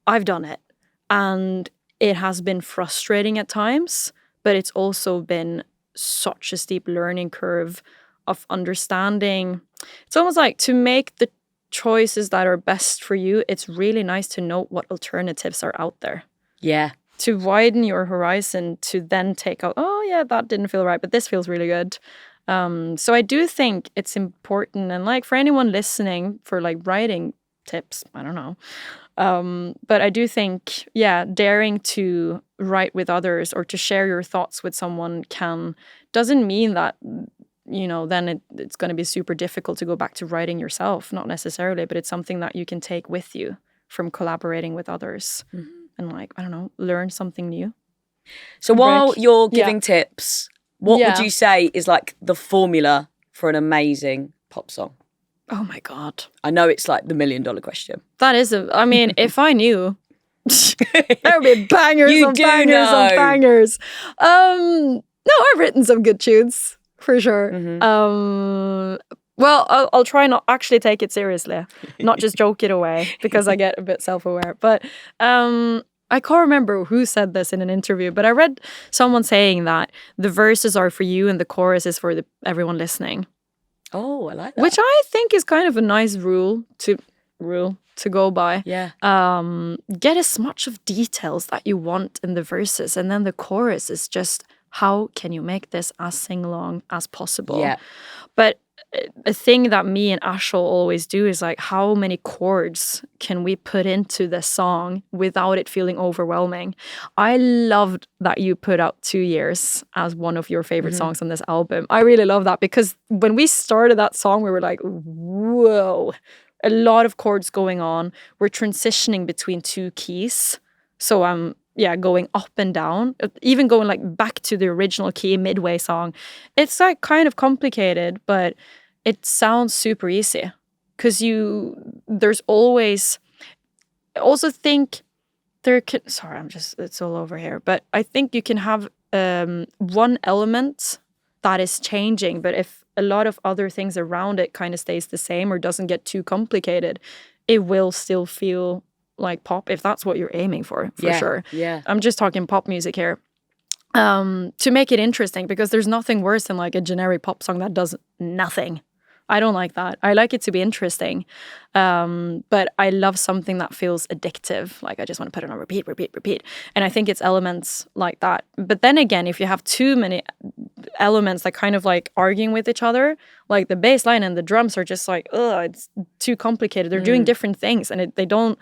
I've done it. And it has been frustrating at times, but it's also been such a steep learning curve of understanding. It's almost like to make the choices that are best for you, it's really nice to know what alternatives are out there. Yeah. To widen your horizon, to then take out, oh yeah, that didn't feel right, but this feels really good. So I do think it's important, and like for anyone listening for like writing tips, I don't know. But I do think, yeah, daring to write with others or to share your thoughts with someone doesn't mean that, you know, then it's going to be super difficult to go back to writing yourself. Not necessarily, but it's something that you can take with you from collaborating with others. Mm-hmm. And like, I don't know, learn something new. So while you're giving tips, what would you say is like the formula for an amazing pop song? Oh my God. I know it's like the $1 million question. That is I mean, if I knew, there would be bangers on bangers on bangers. No, I've written some good tunes, for sure. Mm-hmm. Well, I'll try not actually take it seriously, not just joke it away, because I get a bit self-aware. But I can't remember who said this in an interview, but I read someone saying that the verses are for you and the chorus is for everyone listening. Oh, I like that. Which I think is kind of a nice rule to go by. Yeah. Get as much of details that you want in the verses, and then the chorus is just how can you make this as sing-along as possible. Yeah. But a thing that me and Ashel always do is like, how many chords can we put into the song without it feeling overwhelming? I loved that you put out 2 Years as one of your favorite songs on this album. I really love that, because when we started that song, we were like, whoa, a lot of chords going on. We're transitioning between 2 keys. So I'm going up and down, even going like back to the original key midway song. It's like kind of complicated, but it sounds super easy because there's always, I also think there can, sorry, it's all over here, but I think you can have one element that is changing, but if a lot of other things around it kind of stays the same or doesn't get too complicated, it will still feel like pop, if that's what you're aiming for sure. Yeah. I'm just talking pop music here. To make it interesting, because there's nothing worse than like a generic pop song that does nothing. I don't like that. I like it to be interesting. But I love something that feels addictive. Like I just want to put it on repeat. And I think it's elements like that. But then again, if you have too many elements that kind of like arguing with each other, like the bass line and the drums are just like, it's too complicated. They're doing different things and they don't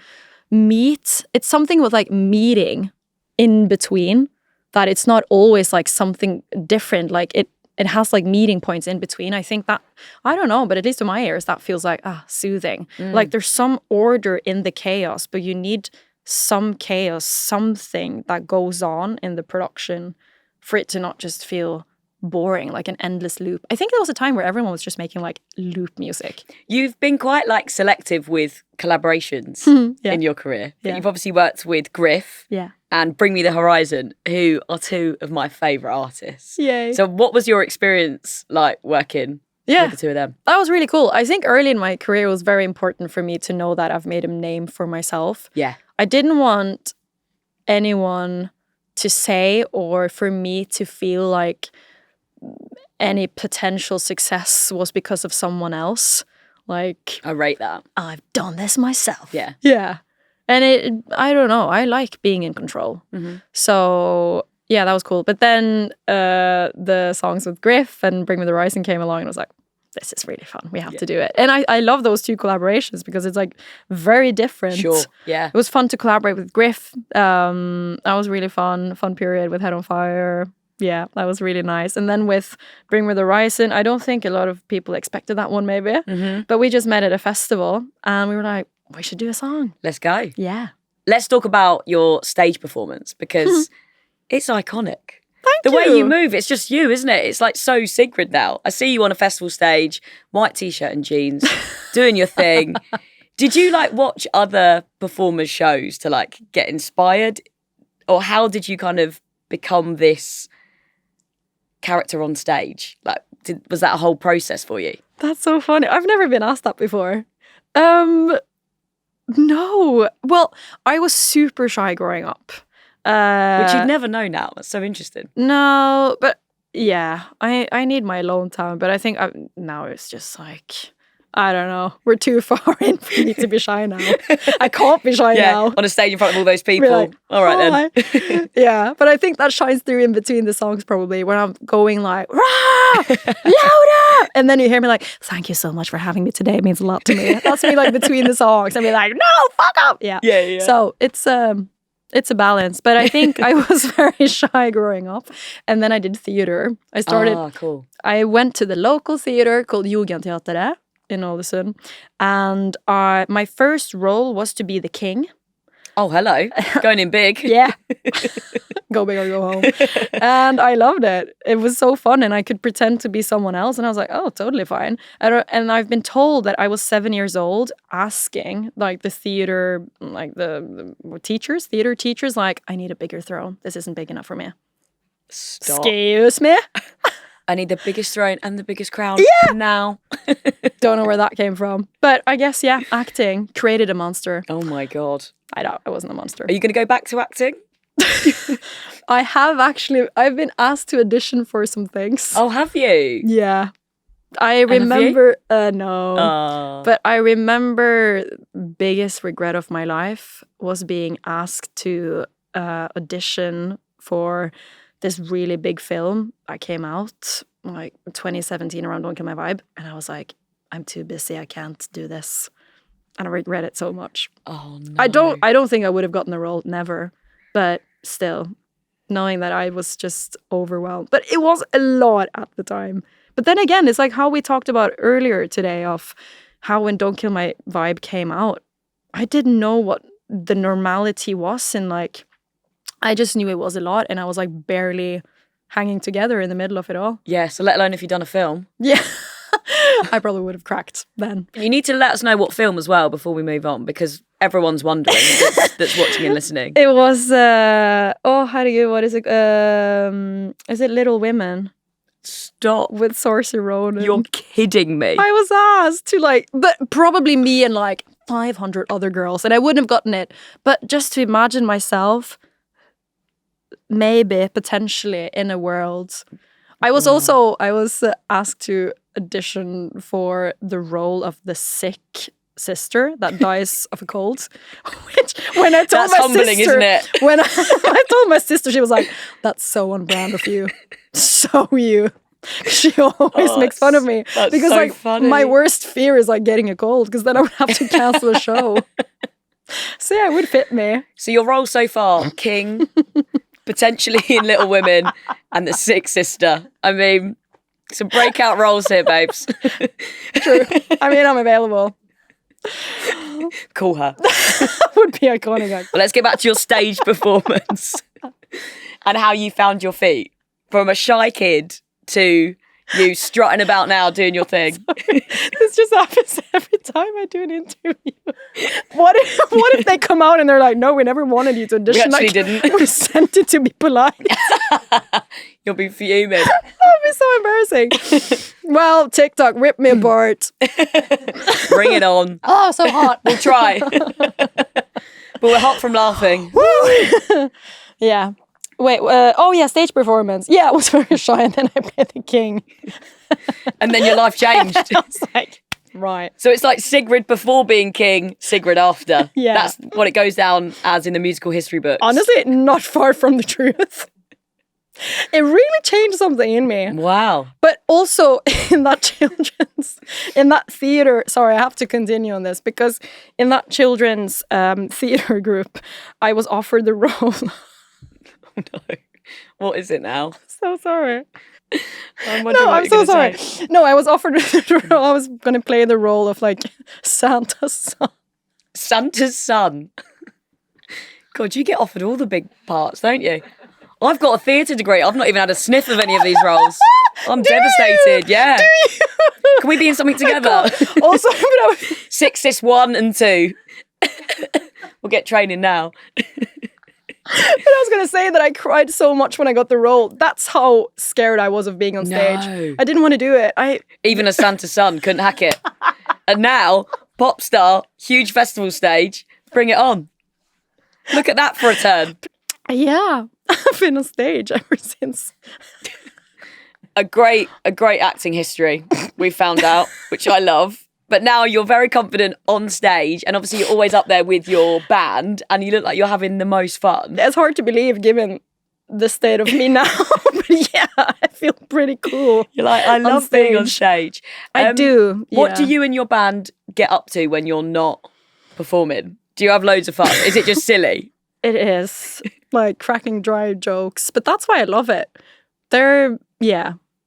meet. It's something with like meeting in between, that it's not always like something different. Like it has like meeting points in between. I think that, I don't know, but at least to my ears, that feels like soothing. Like there's some order in the chaos, but you need some chaos, something that goes on in the production for it to not just feel boring, like an endless loop. I think there was a time where everyone was just making like loop music. You've been quite like selective with collaborations in your career. But you've obviously worked with Griff and Bring Me the Horizon, who are 2 of my favourite artists. Yay. So what was your experience like working with the two of them. That was really cool. I think early in my career it was very important for me to know that I've made a name for myself. Yeah. I didn't want anyone to say or for me to feel like any potential success was because of someone else. Like, I rate that. I've done this myself. Yeah. Yeah. And I don't know, I like being in control. So yeah, that was cool. But then the songs with Griff and Bring Me the Horizon came along and I was like, this is really fun. We have to do it. And I love those two collaborations because it's like very different. Sure, yeah. It was fun to collaborate with Griff. That was really fun period with Head on Fire. Yeah, that was really nice. And then with Bring Me the Horizon, I don't think a lot of people expected that one maybe. But we just met at a festival and we were like, we should do a song. Let's go. Yeah. Let's talk about your stage performance because it's iconic. The way you move, it's just you, isn't it? It's like so Sigrid now. I see you on a festival stage, white t-shirt and jeans, doing your thing. Did you like watch other performers' shows to like get inspired? Or how did you kind of become this character on stage? Like, was that a whole process for you? That's so funny. I've never been asked that before. No. Well, I was super shy growing up. Which you'd never know now. That's so interesting. No, but yeah, I need my alone time. But I think now it's just like, I don't know. We're too far in for me to be shy now. I can't be shy now. On a stage in front of all those people. Like, all right then. Yeah, but I think that shines through in between the songs probably when I'm going like, rah, louder. And then you hear me like, thank you so much for having me today. It means a lot to me. That's me like between the songs. And be like, no, fuck up. Yeah. Yeah. So it's a balance, but I think I was very shy growing up. And then I did theater. Cool. I went to the local theater called Jugendteateret in Ålesund. And my first role was to be the king. Oh, hello. Going in big. Yeah. Go big or go home. And I loved it. It was so fun and I could pretend to be someone else. And I was like, oh, totally fine. And I've been told that I was 7 years old asking like the theater, like the theater teachers, like, I need a bigger throne. This isn't big enough for me. Stop. Excuse me? I need the biggest throne and the biggest crown now. Don't know where that came from. But I guess, yeah, acting created a monster. Oh my God. I wasn't a monster. Are you going to go back to acting? I've been asked to audition for some things. Oh, have you? Yeah. I remember, no. But I remember biggest regret of my life was being asked to audition for this really big film that came out like 2017 around Don't Kill My Vibe. And I was like, I'm too busy. I can't do this. And I regret it so much. Oh, no. I don't think I would have gotten the role, never. But still, knowing that I was just overwhelmed. But it was a lot at the time. But then again, it's like how we talked about earlier today of how when Don't Kill My Vibe came out, I didn't know what the normality was. And like, I just knew it was a lot. And I was like barely hanging together in the middle of it all. Yeah, so let alone if you'd done a film. Yeah. I probably would have cracked then. You need to let us know what film as well before we move on, because everyone's wondering that's watching and listening. It was, what is it? Is it Little Women? Stop. With Saoirse Ronan. You're kidding me. I was asked to but probably me and 500 other girls, and I wouldn't have gotten it. But just to imagine myself, maybe, potentially, in a world. I was asked to audition for the role of the sick sister that dies of a cold. Which, when I told that's my humbling, sister, isn't it? When I told my sister, she was like, "That's so on brand of you, so you." She always makes fun of me because so funny. My worst fear is getting a cold because then I would have to cancel a show. So yeah, it would fit me. So your role so far, King, potentially in Little Women, and the sick sister. I mean, some breakout roles here, babes. True. I mean, I'm available. Call her. That would be iconic. Well, let's get back to your stage performance and how you found your feet. From a shy kid to You strutting about now doing your thing. This just happens every time I do an interview. What if they come out and they're like, no, we never wanted you to audition. We actually didn't. We sent it to be polite. You'll be fuming. That would be so embarrassing. Well, TikTok, rip me apart. Bring it on. Oh, so hot. We'll try. But we're hot from laughing. Yeah. Wait, oh yeah, stage performance. Yeah, I was very shy and then I played the king. And then your life changed. I was like, right. So it's like Sigrid before being king, Sigrid after. Yeah. That's what it goes down as in the musical history books. Honestly, not far from the truth. It really changed something in me. Wow. But also in that theater, sorry, I have to continue on this because in that children's theater group, I was offered the role. Oh no. What is it now? So sorry. I'm so sorry. Say. No, I was offered the role. I was going to play the role of like Santa's son. Santa's son? God, you get offered all the big parts, don't you? I've got a theatre degree. I've not even had a sniff of any of these roles. I'm devastated. Yeah. Can we be in something together? Also, 6 Sis 1 and 2. We'll get training now. But I was going to say that I cried so much when I got the role. That's how scared I was of being on stage. No. I didn't want to do it. Even a Santa's son couldn't hack it. And now, Popstar, huge festival stage, bring it on. Look at that for a turn. Yeah. I've been on stage ever since. A great acting history we found out, which I love. But now you're very confident on stage, and obviously you're always up there with your band, and you look like you're having the most fun. It's hard to believe given the state of me now. But yeah, I feel pretty cool. You're like, I love being on stage. I do. Yeah. What do you and your band get up to when you're not performing? Do you have loads of fun? Is it just silly? It is. Like cracking dry jokes. But that's why I love it. They're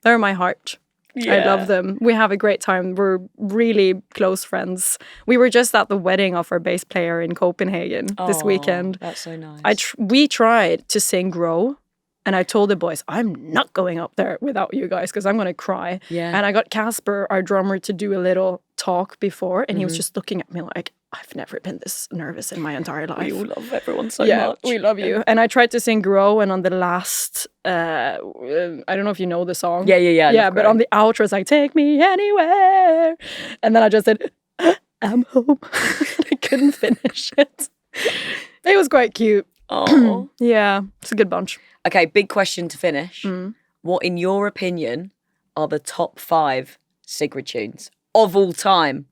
my heart. Yeah. I love them. We have a great time. We're really close friends. We were just at the wedding of our bass player in Copenhagen this weekend. That's so nice. We tried to sing Grow, and I told the boys, I'm not going up there without you guys because I'm going to cry. Yeah. And I got Casper, our drummer, to do a little talk before, and he was just looking at me like, I've never been this nervous in my entire life. We all love everyone so much. Yeah, we love you. And I tried to sing Grow, and on the last, I don't know if you know the song. Yeah. Yeah, but on the outro, it's like, take me anywhere. And then I just said, I'm home. I couldn't finish it. It was quite cute. Oh. Yeah, it's a good bunch. Okay, big question to finish. What, in your opinion, are the top 5 Sigrid tunes of all time?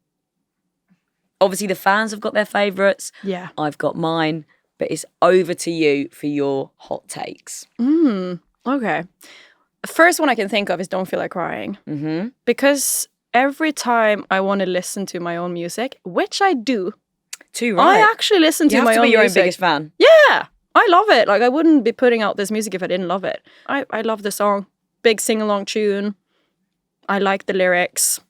Obviously, the fans have got their favourites. Yeah. I've got mine. But it's over to you for your hot takes. Okay. The first one I can think of is Don't Feel Like Crying. Mm-hmm. Because every time I want to listen to my own music, which I do. Too right. I actually listen to my own music. You have to be your own biggest fan. Yeah. I love it. Like, I wouldn't be putting out this music if I didn't love it. I love the song. Big sing-along tune. I like the lyrics.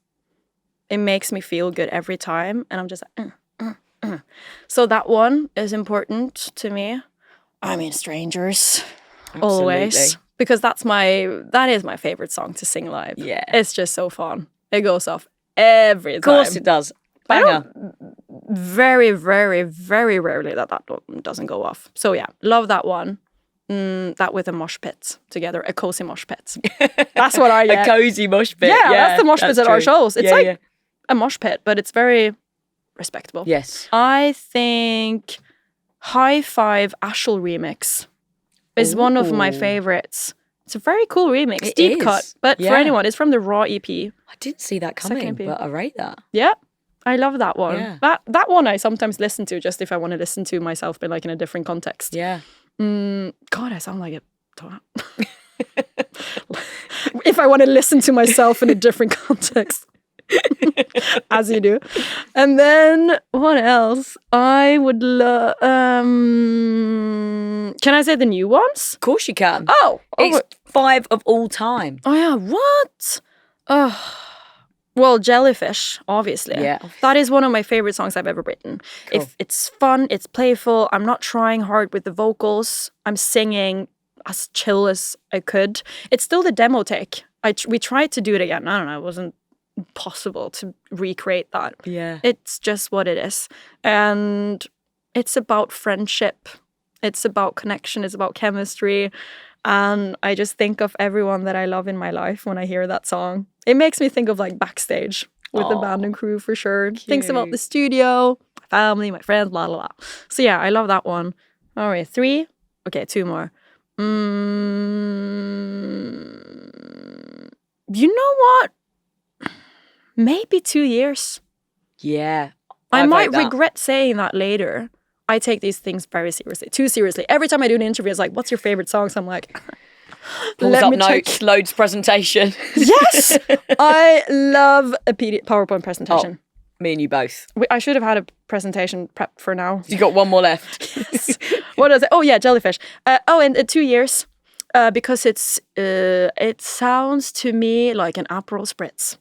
It makes me feel good every time. And I'm just like, So that one is important to me. I mean, Strangers. Absolutely. Always. Because that is my favorite song to sing live. Yeah. It's just so fun. It goes off every time. Of course it does. Banger. Very, very, very rarely that doesn't go off. So yeah, love that one. That with a mosh pit together, a cozy mosh pit. That's what I get. A cozy mosh pit. Yeah, that's the mosh pit at our shows. It's like a mosh pit, but it's very respectable. Yes. I think High Five Ashel remix is one of my favorites. It's a very cool remix. Deep cut. But for anyone, it's from the Raw EP. I didn't see that coming, but I rate that. Yeah. I love that one. Yeah. That one I sometimes listen to just if I want to listen to myself, but like in a different context. Yeah. God, I sound like a twat. If I want to listen to myself in a different context. As you do. And then what else? I would love can I say the new ones? Of course you can. Oh, it's 5 of all time. Oh yeah, what? Well, Jellyfish, obviously. Yeah. That is one of my favorite songs I've ever written. Cool. If it's fun, it's playful, I'm not trying hard with the vocals, I'm singing as chill as I could. It's still the demo take we tried to do it again. I don't know. It wasn't possible to recreate that. Yeah. It's just what it is. And it's about friendship. It's about connection. It's about chemistry. And I just think of everyone that I love in my life when I hear that song. It makes me think of like backstage with the band and crew for sure. Cute. Thinks about the studio, my family, my friends, blah, blah, blah. So yeah, I love that one. All right, 3. Okay, 2 more. You know what? Maybe 2 years. Yeah. I vote might that. regret saying that later. I take these things very seriously, too seriously. Every time I do an interview, it's like, what's your favorite song? So I'm like, Pulls let up me check. notes, loads presentation. Yes! I love a PowerPoint presentation. Me and you both. I should have had a presentation prepped for now. You got one more left. Yes. What is it? Oh, yeah, jellyfish. And 2 years. Because it sounds to me like an Aperol Spritz.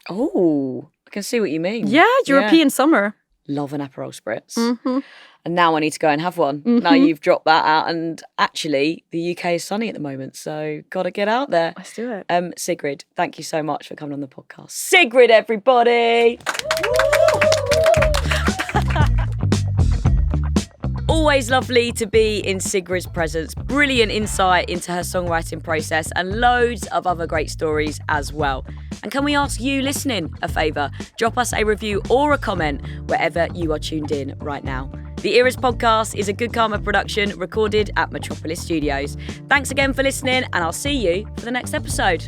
Oh, I can see what you mean. Yeah, European summer. Love an Aperol Spritz. Mm-hmm. And now I need to go and have one. Mm-hmm. Now you've dropped that out. And actually, the UK is sunny at the moment. So got to get out there. Let's do it. Sigrid, thank you so much for coming on the podcast. Sigrid, everybody. Always lovely to be in Sigrid's presence. Brilliant insight into her songwriting process and loads of other great stories as well. And can we ask you listening a favour? Drop us a review or a comment wherever you are tuned in right now. The Eras podcast is a Good Karma production recorded at Metropolis Studios. Thanks again for listening, and I'll see you for the next episode.